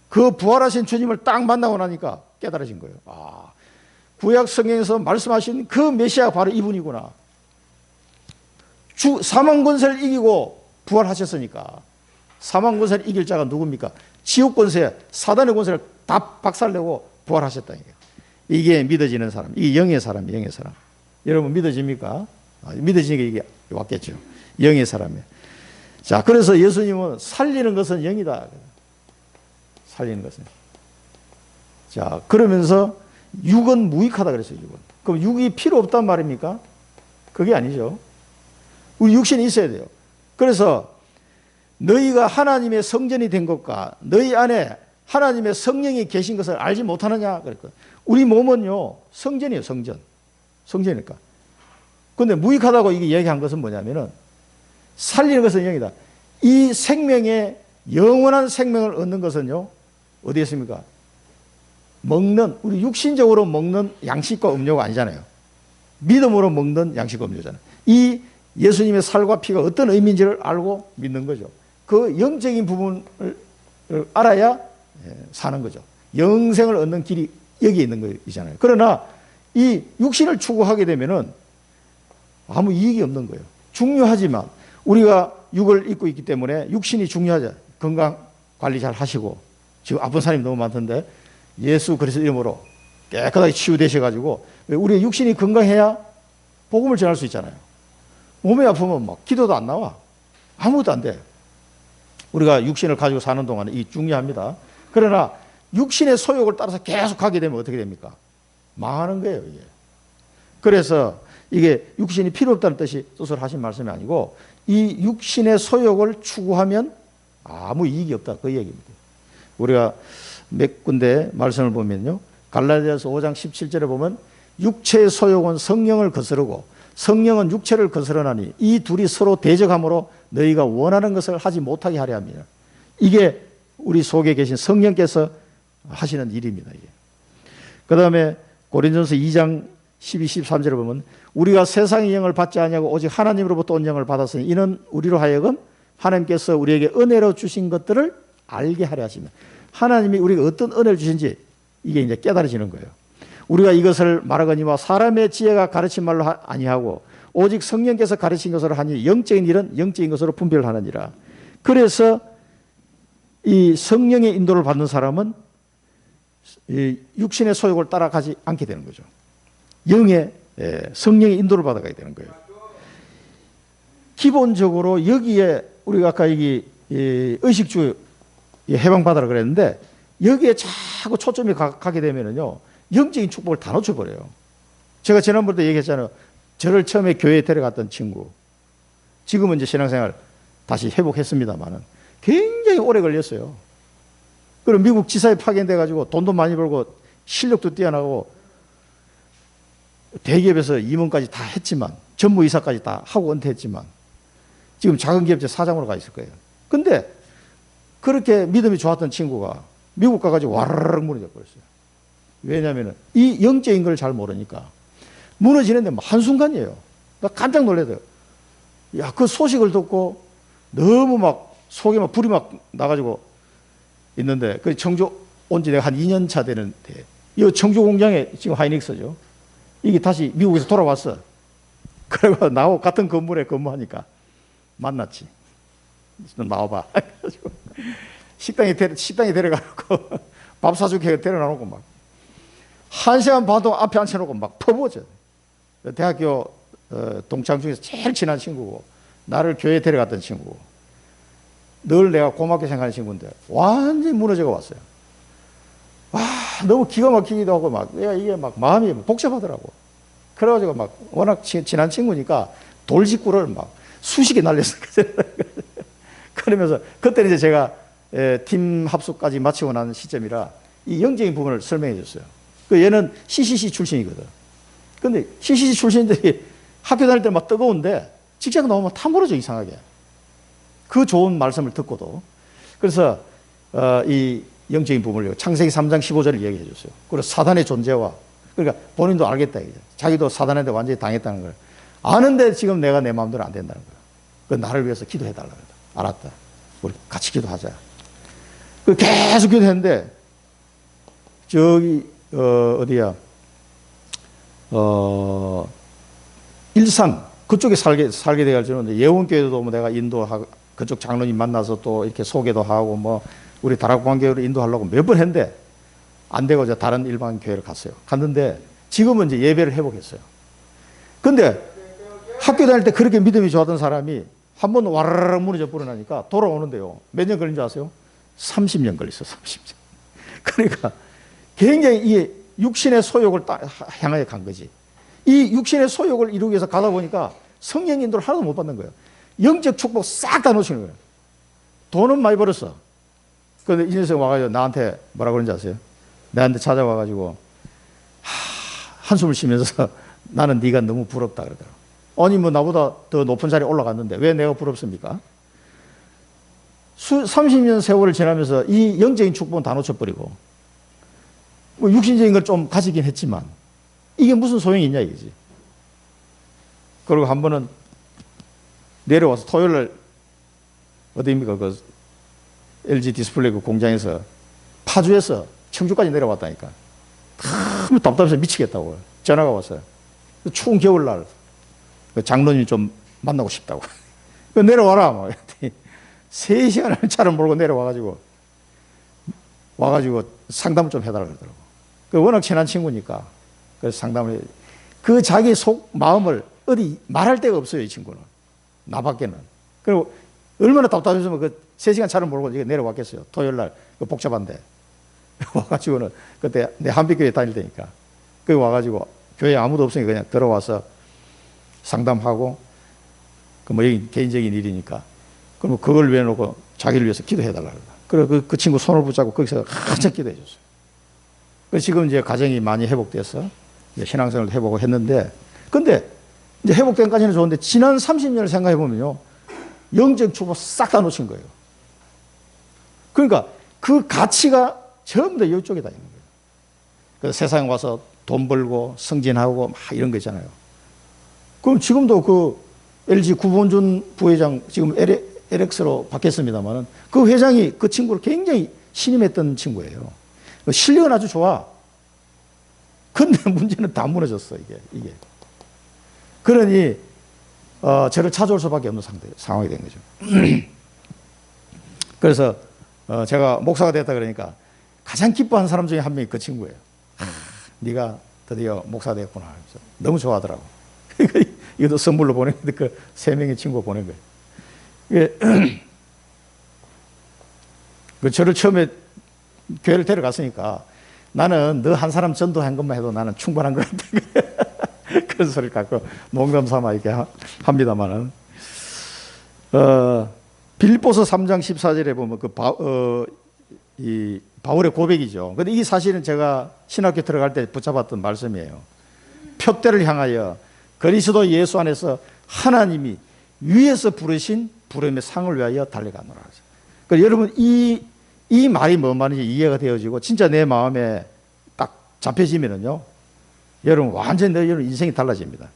그 부활하신 주님을 딱 만나고 나니까 깨달아진 거예요. 구약 성경에서 말씀하신 그 메시아가 바로 이분이구나. 사망 권세를 이기고 부활하셨으니까 사망 권세를 이길 자가 누굽니까? 지옥 권세, 사단의 권세를 다 박살내고 부활하셨다니까요. 이게 믿어지는 사람, 이게 영의 사람이에요. 영의 사람. 여러분 믿어집니까? 믿어지니까 이게 왔겠죠. 영의 사람이에요. 자, 그래서 예수님은 살리는 것은 영이다. 살리는 것은. 자, 그러면서 육은 무익하다 그랬어요. 육은. 그럼 육이 필요 없단 말입니까? 그게 아니죠. 우리 육신이 있어야 돼요. 그래서 너희가 하나님의 성전이 된 것과 너희 안에 하나님의 성령이 계신 것을 알지 못하느냐 그랬거든요. 우리 몸은요 성전이에요. 성전이니까. 그런데 무익하다고 이게 얘기한 것은 뭐냐면은 살리는 것은 영이다. 이 생명의 영원한 생명을 얻는 것은요 어디에 있습니까? 우리 육신적으로 먹는 양식과 음료가 아니잖아요. 믿음으로 먹는 양식과 음료잖아요. 이 예수님의 살과 피가 어떤 의미인지를 알고 믿는 거죠. 그 영적인 부분을 알아야 사는 거죠. 영생을 얻는 길이 여기 있는 거잖아요. 그러나 이 육신을 추구하게 되면은 아무 이익이 없는 거예요. 중요하지만 우리가 육을 입고 있기 때문에 육신이 중요하죠. 건강 관리 잘 하시고, 지금 아픈 사람이 너무 많던데 예수 그리스도 이름으로 깨끗하게 치유되셔가지고, 우리의 육신이 건강해야 복음을 전할 수 있잖아요. 몸이 아프면 막 기도도 안 나와. 아무것도 안 돼. 우리가 육신을 가지고 사는 동안에 이 중요합니다. 그러나 육신의 소욕을 따라서 계속 하게 되면 어떻게 됩니까? 망하는 거예요, 이게. 그래서 이게 육신이 필요 없다는 뜻이 뜻을 하신 말씀이 아니고, 이 육신의 소욕을 추구하면 아무 이익이 없다, 그 얘기입니다. 우리가 몇 군데 말씀을 보면요, 갈라디아서 5장 17절에 보면 육체의 소욕은 성령을 거스르고 성령은 육체를 거스르나니 이 둘이 서로 대적함으로 너희가 원하는 것을 하지 못하게 하려 합니다. 이게 우리 속에 계신 성령께서 하시는 일입니다. 그 다음에 고린도전서 2장 12, 13절에 보면 우리가 세상의 영을 받지 아니하고 오직 하나님으로부터 온 영을 받았으니 이는 우리로 하여금 하나님께서 우리에게 은혜로 주신 것들을 알게 하려 하시면, 하나님이 우리가 어떤 은혜를 주신지 이게 이제 깨달아지는 거예요. 우리가 이것을 말하거니와 사람의 지혜가 가르친 말로 아니하고 오직 성령께서 가르친 것으로 하니 영적인 일은 영적인 것으로 분별하느니라. 그래서 이 성령의 인도를 받는 사람은 이 육신의 소욕을 따라가지 않게 되는 거죠. 영의 성령의 인도를 받아가게 되는 거예요. 기본적으로 여기에 우리가 아까 여기 의식주 해방받으라 그랬는데 여기에 자꾸 초점이 가게 되면은요, 영적인 축복을 다 놓쳐버려요. 제가 지난번에도 얘기했잖아요. 저를 처음에 교회에 데려갔던 친구, 지금은 이제 신앙생활 다시 회복했습니다만은 굉장히 오래 걸렸어요. 그리고 미국 지사에 파견돼가지고 돈도 많이 벌고 실력도 뛰어나고 대기업에서 임원까지 다 했지만, 전무이사까지 다 하고 은퇴했지만 지금 작은 기업체 사장으로 가 있을 거예요. 근데 그렇게 믿음이 좋았던 친구가 미국 가가지고 와르르 무너져 버렸어요. 왜냐하면 이 영적인 걸 잘 모르니까 무너지는데 한순간이에요. 나 깜짝 놀라더요. 야, 그 소식을 듣고 너무 막 속에 막 불이 막 나가지고 있는데, 그 청주 온 지 내가 한 2년 차 되는데, 이 청주 공장에 지금 하이닉스죠. 이게 다시 미국에서 돌아왔어. 그래서 나하고 같은 건물에 근무하니까 만났지. 너 나와봐. 그래가지고 식당에 데려가고 밥 사주게 데려놔놓고 막 1시간 반 동안 앞에 앉혀놓고 막 퍼부어져. 대학교 동창 중에서 제일 친한 친구고, 나를 교회에 데려갔던 친구고, 늘 내가 고맙게 생각하는 친구인데 완전히 무너져가 왔어요. 와, 너무 기가 막히기도 하고 막 내가 이게 막 마음이 복잡하더라고. 그래가지고 막 워낙 친한 친구니까 돌직구를 막 수십 개 날렸어요. 그러면서 그때는 이제 제가 팀 합숙까지 마치고 난 시점이라 이 영적인 부분을 설명해 줬어요. 그 얘는 CCC 출신이거든. 근데 CCC 출신들이 학교 다닐 때 막 뜨거운데 직장 나오면 탕후루져, 이상하게. 그 좋은 말씀을 듣고도. 그래서 이 영적인 부분을 창세기 3장 15절을 얘기해 줬어요. 그리고 사단의 존재와, 그러니까 본인도 알겠다 이제. 자기도 사단한테 완전히 당했다는 걸 아는데 지금 내가 내 마음대로 안 된다는 거야. 그 나를 위해서 기도해 달라 그랬다. 알았다. 우리 같이 기도하자. 그 계속 기도했는데 저기 어디야? 일산 그쪽에 살게 돼갈 줄은, 예원교회도 뭐 내가 인도하고 그쪽 장로님 만나서 또 이렇게 소개도 하고 뭐 우리 다락방교회로 인도하려고 몇 번 했는데 안 되고 이제 다른 일반 교회를 갔어요. 갔는데 지금은 이제 예배를 회복했어요. 근데 학교 다닐 때 그렇게 믿음이 좋았던 사람이 한 번 와르르 무너져 버려나니까 돌아오는데요. 몇 년 걸린 줄 아세요? 30년 걸렸어, 30년. 그러니까 굉장히 이 육신의 소욕을 향하여 간 거지. 이 육신의 소욕을 이루기 위해서 가다 보니까 성령 인도를 하나도 못 받는 거예요. 영적 축복 싹 다 놓치는 거예요. 돈은 많이 벌었어. 그런데 이 녀석 와가지고 나한테 뭐라 그러는지 아세요? 내한테 찾아와가지고 한숨을 쉬면서 나는 네가 너무 부럽다 그러더라고. 아니 뭐 나보다 더 높은 자리에 올라갔는데 왜 내가 부럽습니까? 30년 세월을 지나면서 이 영적인 축복은 다 놓쳐버리고 뭐 육신적인 걸 좀 가지긴 했지만 이게 무슨 소용이 있냐 이거지. 그리고 한 번은 내려와서 토요일날 어디입니까? 그 LG 디스플레이 그 공장에서 파주에서 청주까지 내려왔다니까. 너무 답답해서 미치겠다고. 전화가 왔어요. 추운 겨울날 그 장로님 좀 만나고 싶다고. 내려와라. 막. 3시간을 차를 몰고 내려와가지고 상담을 좀 해달라고 그러더라고. 워낙 친한 친구니까. 그래서 상담을 그 자기 속 마음을 어디 말할 데가 없어요, 이 친구는. 나밖에는. 그리고 얼마나 답답했으면 그 3시간 차를 몰고 내려왔겠어요. 토요일날 그 복잡한데. 와가지고는 그때 내 한빛교회 다닐 때니까. 그 와가지고 교회 아무도 없으니까 그냥 들어와서 상담하고 그 뭐 개인적인 일이니까. 그럼 그걸 위해 놓고 자기를 위해서 기도해달라고. 그래 그 친구 손을 붙잡고 거기서 한참 기도해 줬어요. 그래서 지금 이제 가정이 많이 회복돼서 이제 신앙생활을 해보고 했는데, 근데 이제 회복된까지는 좋은데 지난 30년을 생각해 보면요, 영적 추모 싹 다 놓친 거예요. 그러니까 그 가치가 전부 다 이쪽에 다 있는 거예요. 그래서 세상에 와서 돈 벌고 승진하고 막 이런 거 있잖아요. 그럼 지금도 그 LG 구본준 부회장 지금 LX로 바뀌었습니다만 그 회장이 그 친구를 굉장히 신임했던 친구예요. 실력은 아주 좋아. 근데 문제는 다 무너졌어, 이게. 그러니, 저를 찾아올 수밖에 없는 상황이 된 거죠. 그래서, 제가 목사가 됐다 그러니까 가장 기뻐하는 사람 중에 한 명이 그 친구예요. 네가 드디어 목사 됐구나. 너무 좋아하더라고. 이것도 선물로 보냈는데 그 3명의 친구가 보낸 거예요. 그 저를 처음에 교회를 데려갔으니까 나는 너 한 사람 전도한 것만 해도 나는 충분한 것 같아. 그런 소리를 갖고 농담 삼아 이렇게 합니다만은. 빌립보서 3장 14절에 보면 이 바울의 고백이죠. 근데 이게 사실은 제가 신학교 들어갈 때 붙잡았던 말씀이에요. 표대를 향하여 그리스도 예수 안에서 하나님이 위에서 부르신 부름의 상을 위하여 달려가노라. 그러니까 여러분 이 말이 뭔 말인지 이해가 되어지고 진짜 내 마음에 딱 잡혀지면은요, 여러분 완전히 여러분 인생이 달라집니다.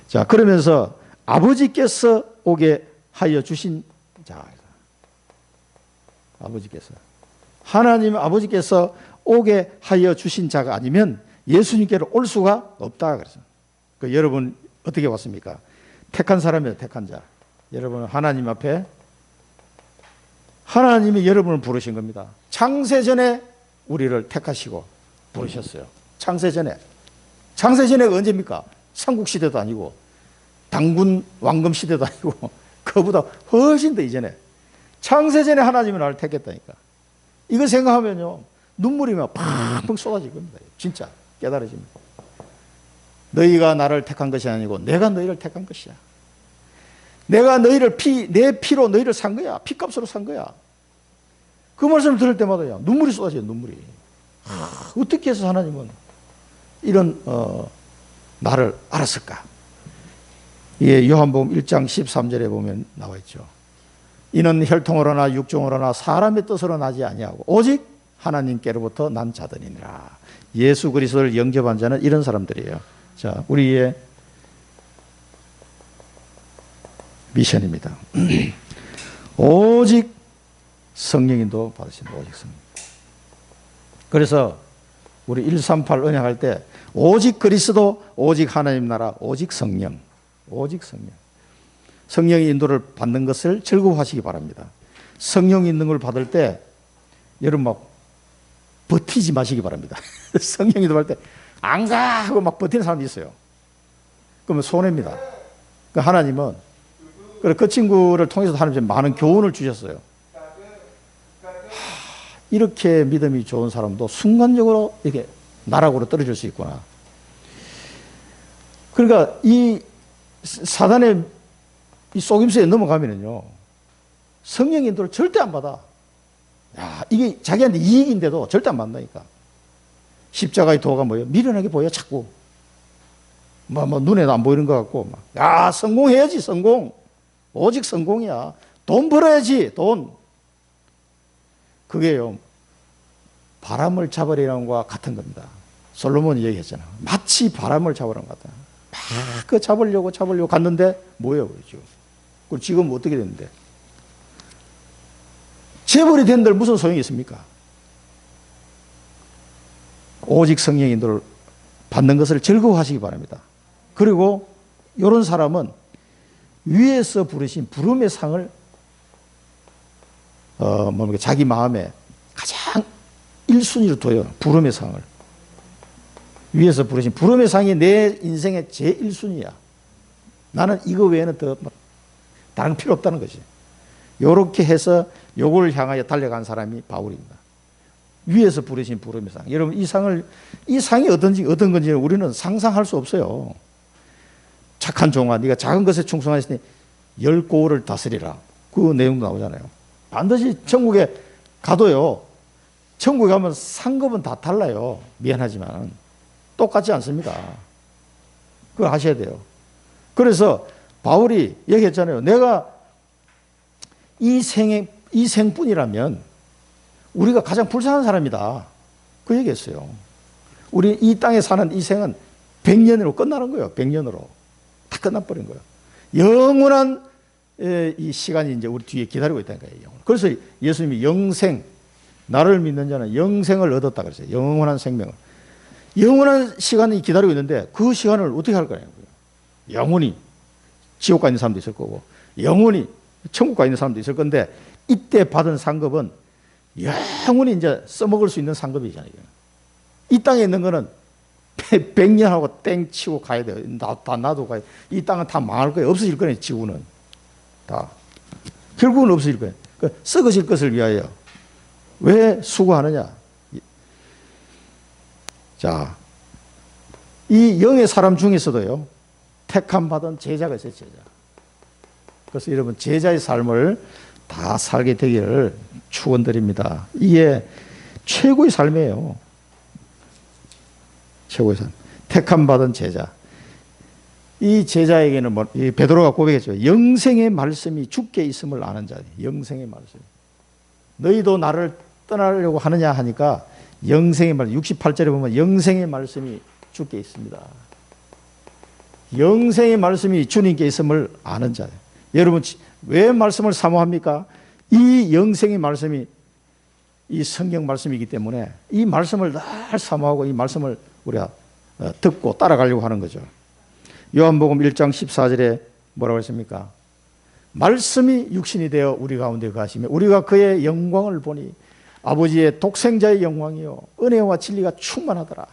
자, 그러면서 아버지께서 오게 하여 주신 자, 아버지께서 하나님 아버지께서 오게 하여 주신 자가 아니면 예수님께로 올 수가 없다 그래서. 그 여러분 어떻게 왔습니까? 택한 사람이에요, 택한 자. 여러분 하나님 앞에 하나님이 여러분을 부르신 겁니다. 창세전에 우리를 택하시고 부르셨어요. 창세전에. 창세전에가 언제입니까? 삼국시대도 아니고 당군 왕금시대도 아니고 그보다 훨씬 더 이전에 창세전에 하나님이 나를 택했다니까. 이거 생각하면요 눈물이 막 팍팍 쏟아질 겁니다. 진짜 깨달아집니다. 너희가 나를 택한 것이 아니고 내가 너희를 택한 것이야. 내가 너희를 내 피로 너희를 산 거야. 피값으로 산 거야. 그 말씀을 들을 때마다요 눈물이 쏟아져요. 눈물이. 어떻게 해서 하나님은 이런 나를 알았을까? 이게 요한복음 1장 13절에 보면 나와 있죠. 이는 혈통으로나 육종으로나 사람의 뜻으로 나지 아니하고 오직 하나님께로부터 난 자들이니라. 예수 그리스도를 영접한 자는 이런 사람들이에요. 자, 우리의 미션입니다. 오직 성령인도 받으신 오직 성령. 그래서 우리 138 언약할 때 오직 그리스도, 오직 하나님 나라, 오직 성령, 오직 성령. 성령의 인도를 받는 것을 즐거워하시기 바랍니다. 성령 있는 걸 받을 때 여러분 막 버티지 마시기 바랍니다. 성령 인도 받을 때 안 가! 하고 막 버티는 사람도 있어요. 그러면 손해입니다. 하나님은 그 친구를 통해서 하나님이 많은 교훈을 주셨어요. 이렇게 믿음이 좋은 사람도 순간적으로 이렇게 나락으로 떨어질 수 있구나. 그러니까 이 사단의 이 속임수에 넘어가면은요, 성령 인도를 절대 안 받아. 야, 이게 자기한테 이익인데도 절대 안 받는다니까. 십자가의 도가 뭐예요? 미련하게 보여, 자꾸. 눈에도 안 보이는 것 같고, 야, 성공해야지, 성공. 오직 성공이야. 돈 벌어야지, 돈. 그게요, 바람을 잡으려는 것과 같은 겁니다. 솔로몬이 얘기했잖아. 마치 바람을 잡으려는 것 같다. 막 그 잡으려고 갔는데, 뭐예요, 지금? 그럼 지금 어떻게 됐는데? 재벌이 된들 무슨 소용이 있습니까? 오직 성령 인도를 받는 것을 즐거워하시기 바랍니다. 그리고 이런 사람은 위에서 부르신 부름의 상을 자기 마음에 가장 1순위로 둬요. 부름의 상을. 위에서 부르신 부름의 상이 내 인생의 제1순위야. 나는 이거 외에는 더 다른 필요 없다는 거지. 이렇게 해서 요걸 향하여 달려간 사람이 바울입니다. 위에서 부르신 부름의 상. 여러분 이 상이 어떤 건지는 우리는 상상할 수 없어요. 착한 종아, 네가 작은 것에 충성하시니 10고을을 다스리라. 그 내용도 나오잖아요. 반드시 천국에 가도요. 천국에 가면 상급은 다 달라요. 미안하지만 똑같지 않습니다. 그걸 아셔야 돼요. 그래서 바울이 얘기했잖아요. 내가 이 생뿐이라면 우리가 가장 불쌍한 사람이다. 그 얘기했어요. 우리 이 땅에 사는 이 생은 100년으로 끝나는 거예요. 100년으로. 다 끝나버린 거예요. 영원한 이 시간이 이제 우리 뒤에 기다리고 있다는 거예요. 그래서 예수님이 영생, 나를 믿는 자는 영생을 얻었다 그랬어요. 영원한 생명을. 영원한 시간이 기다리고 있는데 그 시간을 어떻게 할 거냐고요. 영원히 지옥 가 있는 사람도 있을 거고 영원히 천국 가 있는 사람도 있을 건데 이때 받은 상급은 영원히 이제 써먹을 수 있는 상급이잖아요. 이 땅에 있는 거는 100년하고 땡 치고 가야 돼요. 다 놔두고 가야 돼요. 이 땅은 다 망할 거예요. 없어질 거예요. 지구는. 다. 결국은 없어질 거예요. 썩어질 것을 위하여. 왜 수고하느냐? 자, 이 영의 사람 중에서도요. 택함 받은 제자가 있어요. 제자. 그래서 여러분 제자의 삶을 다 살게 되기를 축원드립니다. 이게 최고의 삶이에요. 최고의 삶. 택함 받은 제자. 이 제자에게는 이 베드로가 고백했죠. 영생의 말씀이 주께 있음을 아는 자니. 영생의 말씀. 너희도 나를 떠나려고 하느냐 하니까 영생의 말씀. 68절에 보면 영생의 말씀이 주께 있습니다. 영생의 말씀이 주님께 있음을 아는 자예요. 여러분 왜 말씀을 사모합니까? 이 영생의 말씀이 이 성경 말씀이기 때문에 이 말씀을 늘 사모하고 이 말씀을 우리가 듣고 따라가려고 하는 거죠. 요한복음 1장 14절에 뭐라고 했습니까? 말씀이 육신이 되어 우리 가운데 가시며 우리가 그의 영광을 보니 아버지의 독생자의 영광이요 은혜와 진리가 충만하더라.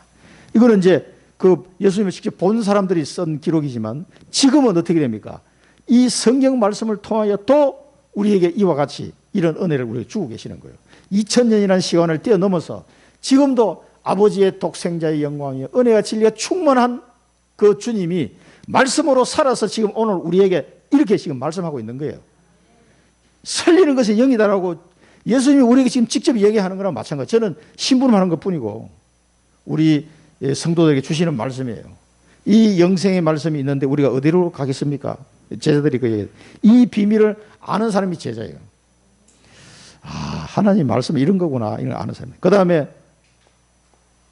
이거는 이제 그 예수님을 직접 본 사람들이 쓴 기록이지만 지금은 어떻게 됩니까? 이 성경 말씀을 통하여 또 우리에게 이와 같이 이런 은혜를 우리에게 주고 계시는 거예요. 2000년이라는 시간을 뛰어넘어서 지금도 아버지의 독생자의 영광이요 은혜와 진리가 충만한 그 주님이 말씀으로 살아서 지금 오늘 우리에게 이렇게 지금 말씀하고 있는 거예요. 살리는 것이 영이다라고 예수님이 우리에게 지금 직접 얘기하는 거랑 마찬가지. 저는 심부름하는 것뿐이고 우리 성도들에게 주시는 말씀이에요. 이 영생의 말씀이 있는데 우리가 어디로 가겠습니까? 제자들이 그 얘기. 이 비밀을 아는 사람이 제자예요. 아, 하나님 말씀이 이런 거구나. 이걸 아는 사람. 그 다음에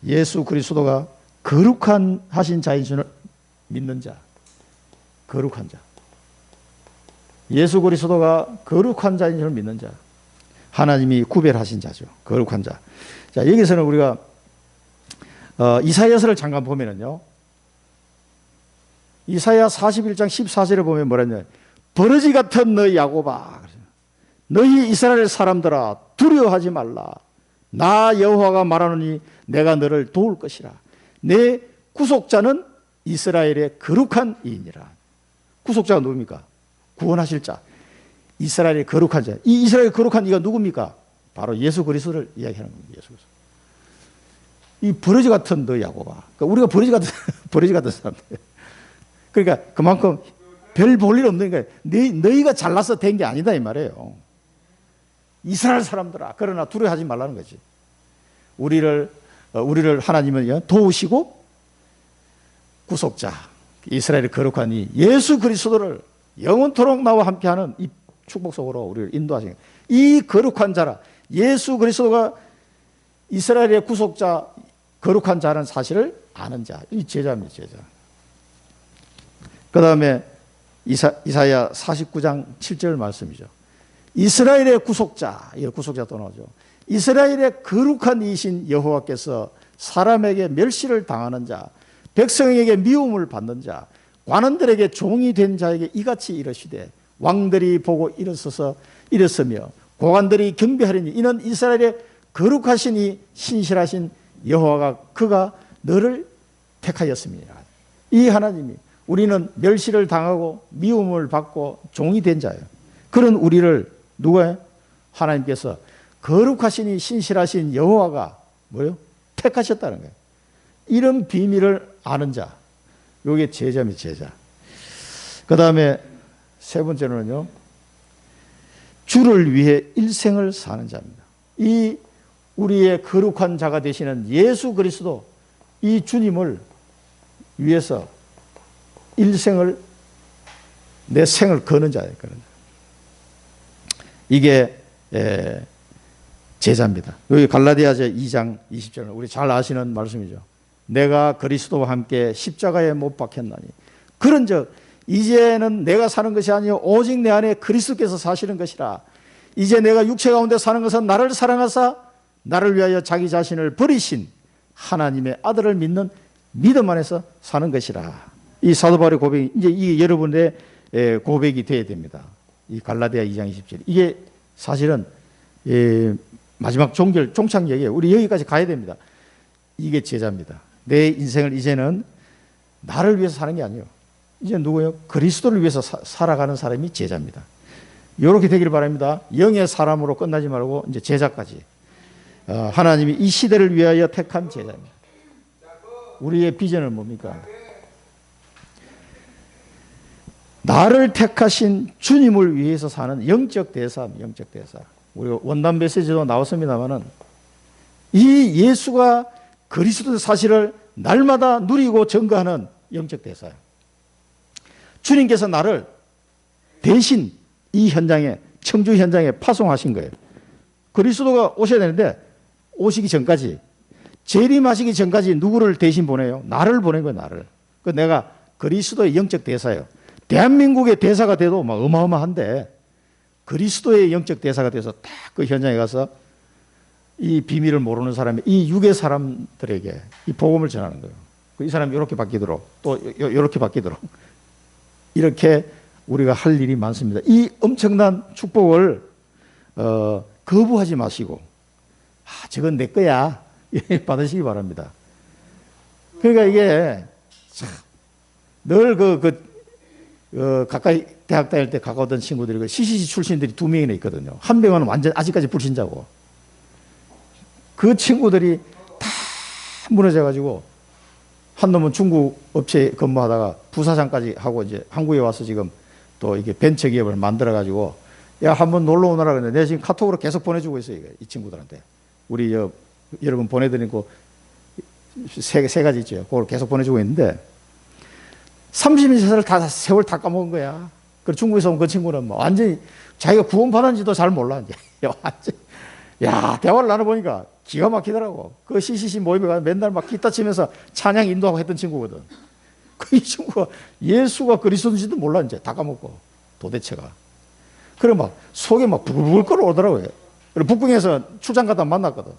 예수 그리스도가 거룩한 하신 자인 줄 믿는 자. 거룩한 자. 예수 그리스도가 거룩한 자인 줄 믿는 자. 하나님이 구별하신 자죠. 거룩한 자. 자, 여기서는 우리가 이사야서를 잠깐 보면은요. 이사야 41장 14절에 보면 뭐랬냐. 버러지 같은 너희 야곱아. 너희 이스라엘 사람들아 두려워하지 말라. 나 여호와가 말하노니 내가 너를 도울 것이라. 내 구속자는 이스라엘의 거룩한 이이니라. 구속자가 누굽니까? 구원하실 자. 이스라엘의 거룩한 자. 이 이스라엘의 거룩한 이가 누굽니까? 바로 예수 그리스도를 이야기하는 겁니다. 예수 그리스도. 이 버러지 같은 너 야곱아. 그러니까 우리가 버러지 같은 사람들. 그러니까 그만큼 별 볼 일 없는 거예요. 너희가 잘나서 된 게 아니다 이 말이에요. 이스라엘 사람들아. 그러나 두려워하지 말라는 거지. 우리를 하나님은 도우시고 구속자. 이스라엘의 거룩한 이 예수 그리스도를 영원토록 나와 함께하는 이 축복 속으로 우리를 인도하시는 이 거룩한 자라. 예수 그리스도가 이스라엘의 구속자 거룩한 자라는 사실을 아는 자. 이 제자입니다. 제자. 그 다음에 이사야 49장 7절 말씀이죠. 이스라엘의 구속자. 이거 구속자 또 나오죠. 이스라엘의 거룩한 이신 여호와께서 사람에게 멸시를 당하는 자 백성에게 미움을 받는 자, 관원들에게 종이 된 자에게 이같이 이르시되 왕들이 보고 일어서며 고관들이 경배하리니 이는 이스라엘의 거룩하시니 신실하신 여호와가 그가 너를 택하였습니다. 이 하나님이 우리는 멸시를 당하고 미움을 받고 종이 된 자예요. 그런 우리를 누가요? 하나님께서 거룩하시니 신실하신 여호와가 뭐요? 택하셨다는 거예요. 이런 비밀을 아는 자, 이게 제자입니다. 제자. 그 다음에 세 번째로는요, 주를 위해 일생을 사는 자입니다. 이 우리의 거룩한 자가 되시는 예수 그리스도, 이 주님을 위해서 일생을, 내 생을 거는 자예요. 이게 제자입니다. 여기 갈라디아서 2장 20절은 우리 잘 아시는 말씀이죠. 내가 그리스도와 함께 십자가에 못 박혔나니 그런즉 이제는 내가 사는 것이 아니요 오직 내 안에 그리스도께서 사시는 것이라. 이제 내가 육체 가운데 사는 것은 나를 사랑하사 나를 위하여 자기 자신을 버리신 하나님의 아들을 믿는 믿음 안에서 사는 것이라. 이 사도 바울의 고백이 이제 이 여러분의 고백이 되어야 됩니다. 이 갈라디아 2장 20절. 이게 사실은 마지막 종착역이에요. 우리 여기까지 가야 됩니다. 이게 제자입니다. 내 인생을 이제는 나를 위해서 사는 게 아니에요. 이제 누구예요? 그리스도를 위해서 살아가는 사람이 제자입니다. 이렇게 되기를 바랍니다. 영의 사람으로 끝나지 말고 이제 제자까지. 하나님이 이 시대를 위하여 택한 제자입니다. 우리의 비전은 뭡니까? 나를 택하신 주님을 위해서 사는 영적 대사입니다. 영적 대사. 우리 원단 메시지도 나왔습니다만은 이 예수가 그리스도의 사실을 날마다 누리고 증거하는 영적 대사예요. 주님께서 나를 대신 이 현장에, 청주 현장에 파송하신 거예요. 그리스도가 오셔야 되는데 오시기 전까지, 재림하시기 전까지 누구를 대신 보내요? 나를 보낸 거예요. 나를. 그 내가 그리스도의 영적 대사예요. 대한민국의 대사가 돼도 막 어마어마한데 그리스도의 영적 대사가 돼서 딱 그 현장에 가서 이 비밀을 모르는 사람이, 이 육의 사람들에게 이 복음을 전하는 거예요. 이 사람이 이렇게 바뀌도록, 또 이렇게 바뀌도록, 이렇게 우리가 할 일이 많습니다. 이 엄청난 축복을 거부하지 마시고, 저건 내 거야, 받으시기 바랍니다. 그러니까 이게 늘 가까이 대학 다닐 때 가까웠던 친구들이 CCC 출신들이 2명이나 있거든요. 한 명은 완전 아직까지 불신자고, 그 친구들이 다 무너져가지고 한 놈은 중국 업체에 근무하다가 부사장까지 하고 이제 한국에 와서 지금 또 이게 벤처 기업을 만들어가지고 야 한번 놀러 오너라 그랬는데 내가 지금 카톡으로 계속 보내주고 있어요. 이 친구들한테. 우리 여러분 보내드리고 세 가지 있죠. 그걸 계속 보내주고 있는데 30년 세월 다 까먹은 거야. 그리고 중국에서 온 그 친구는 뭐 완전히 자기가 구원받았는지도 잘 몰라. 이제. 완전. 야, 대화를 나눠보니까 기가 막히더라고. 그 CCC 모임에 가서 맨날 막 기타 치면서 찬양 인도하고 했던 친구거든. 이 친구가 예수가 그리스도인지도 몰라. 이제 다 까먹고. 도대체가. 그래 막 속에 막 부글부글 끓어오더라고요. 그리고 북궁에서 출장 갔다 만났거든.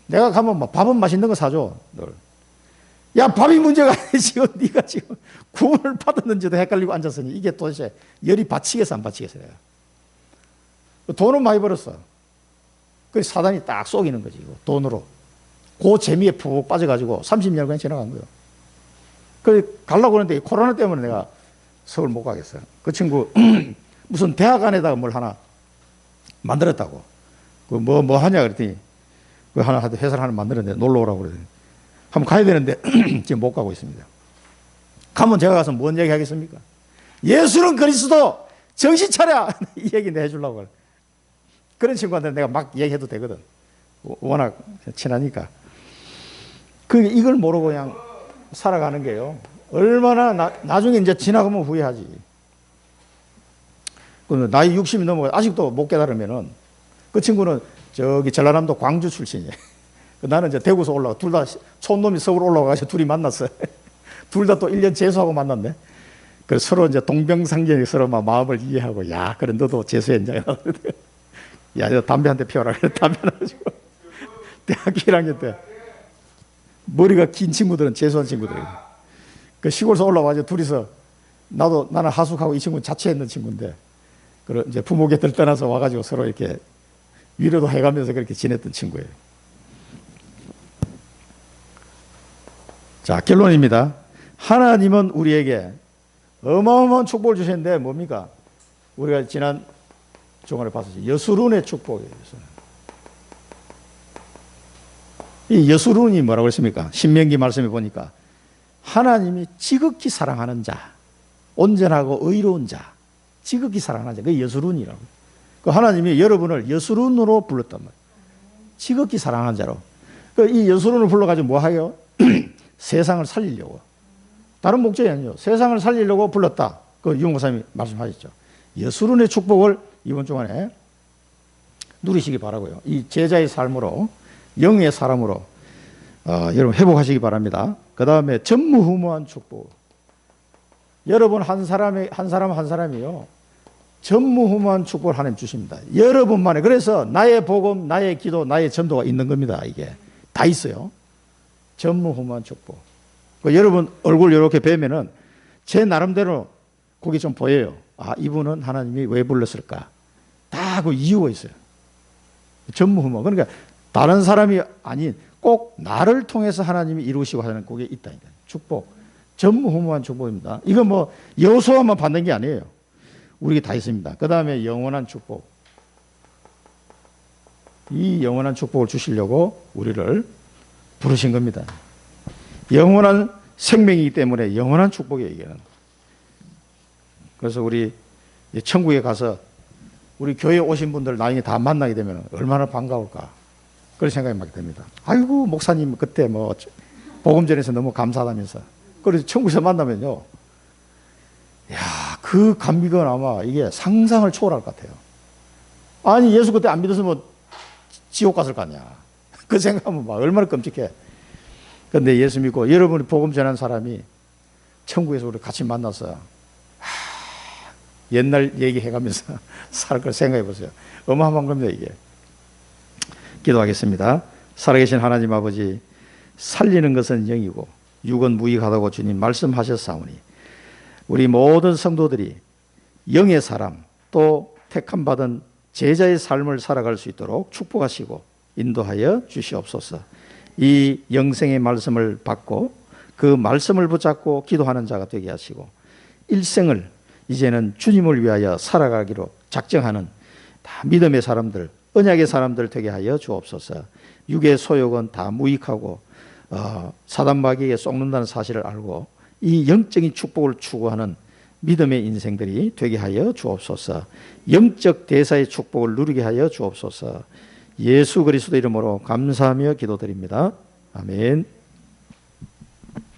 내가 가면 막 밥은 맛있는 거 사줘. 늘. 야, 밥이 문제가 아니지. 지금 네가 지금 구원을 받았는지도 헷갈리고 앉았으니 이게 도대체 열이 받치겠어 안 받치겠어. 내가. 돈은 많이 벌었어. 그 사단이 딱 속이는 거지. 돈으로. 그 재미에 푹 빠져가지고 30년 그냥 지나간 거예요. 그래서 가려고 하는데 코로나 때문에 내가 서울 못 가겠어요. 그 친구 무슨 대학 안에다가 뭘 하나 만들었다고. 그 뭐 하냐 그랬더니 그 회사를 하나 만들었는데 놀러 오라고 그러더니 한번 가야 되는데 지금 못 가고 있습니다. 가면 제가 가서 뭔 얘기 하겠습니까? 예수는 그리스도, 정신 차려! 이 얘기 내가 해주려고 그래. 그런 친구한테 내가 막 얘기해도 되거든. 워낙 친하니까. 이걸 모르고 그냥 살아가는 게요. 얼마나 나중에 이제 지나가면 후회하지. 나이 60이 넘어 아직도 못 깨달으면은 그 친구는 저기 전라남도 광주 출신이에요. 나는 이제 대구에서 올라가. 둘 다 촌놈이 서울 올라가서 둘이 만났어요. 둘 다 또 1년 재수하고 만났네. 그래서 서로 이제 동병상련이 서로 막 마음을 이해하고, 야, 그래, 너도 재수 현장에 나왔는데. 야, 너 담배 한 대 피워라. 그래, 담배 하나 가지고. 대학교 1학년 때. 머리가 긴 친구들은 재수한 친구들이에요. 그 시골에서 올라와서 둘이서 나는 하숙하고 이 친구는 자취했는 친구인데 이제 부모 곁을 떠나서 와가지고 서로 이렇게 위로도 해가면서 그렇게 지냈던 친구예요. 자, 결론입니다. 하나님은 우리에게 어마어마한 축복을 주셨는데 뭡니까? 우리가 지난 종안에 봤었죠. 여수룬의 축복이에요. 이 여수룬이 뭐라고 했습니까? 신명기 말씀에 보니까 하나님이 지극히 사랑하는 자, 온전하고 의로운 자, 지극히 사랑하는 자, 그게 여수룬이라고. 그 하나님이 여러분을 여수룬으로 불렀단 말이에요. 지극히 사랑하는 자로. 이 여수룬을 불러가지고 뭐 하요? 세상을 살리려고. 다른 목적이 아니에요. 세상을 살리려고 불렀다. 그 유목사님이 말씀하셨죠. 여수룬의 축복을 이번 주간에 누리시기 바라고요. 이 제자의 삶으로, 영의 사람으로 여러분 회복하시기 바랍니다. 그 다음에 전무후무한 축복. 여러분 한 사람이요. 전무후무한 축복을 하나님 주십니다. 여러분만의. 그래서 나의 복음, 나의 기도, 나의 전도가 있는 겁니다. 이게 다 있어요. 전무후무한 축복. 여러분 얼굴 이렇게 뵈면은 제 나름대로 그게 좀 보여요. 아, 이분은 하나님이 왜 불렀을까? 다 그 이유가 있어요. 전무후무. 그러니까 다른 사람이 아닌 꼭 나를 통해서 하나님이 이루시고 하는 그게 있다니까. 축복. 전무후무한 축복입니다. 이건 뭐 여호수아만 받는 게 아니에요. 우리에게 다 있습니다. 그 다음에 영원한 축복. 이 영원한 축복을 주시려고 우리를 부르신 겁니다. 영원한 생명이기 때문에 영원한 축복이에요, 이게는. 그래서 우리 천국에 가서 우리 교회에 오신 분들 나중에 다 만나게 되면 얼마나 반가울까. 그런 생각이 막 듭니다. 아이고, 목사님 그때 뭐 복음 전해서 너무 감사하다면서. 그래서 천국에서 만나면요. 야, 그 감격은 아마 이게 상상을 초월할 것 같아요. 아니, 예수 그때 안 믿었으면 지옥 갔을 거 아니야. 그 생각하면 막 얼마나 끔찍해. 그런데 예수 믿고 여러분이 복음 전한 사람이 천국에서 우리 같이 만나서 옛날 얘기해가면서 살 걸 생각해 보세요. 어마어마한 겁니다, 이게. 기도하겠습니다. 살아계신 하나님 아버지, 살리는 것은 영이고 육은 무익하다고 주님 말씀하셨사오니 우리 모든 성도들이 영의 사람 또 택함받은 제자의 삶을 살아갈 수 있도록 축복하시고 인도하여 주시옵소서. 이 영생의 말씀을 받고 그 말씀을 붙잡고 기도하는 자가 되게 하시고 일생을 이제는 주님을 위하여 살아가기로 작정하는 다 믿음의 사람들, 언약의 사람들 되게 하여 주옵소서. 육의 소욕은 다 무익하고 사단마귀에게 속는다는 사실을 알고 이 영적인 축복을 추구하는 믿음의 인생들이 되게 하여 주옵소서. 영적 대사의 축복을 누리게 하여 주옵소서. 예수 그리스도 이름으로 감사하며 기도드립니다. 아멘.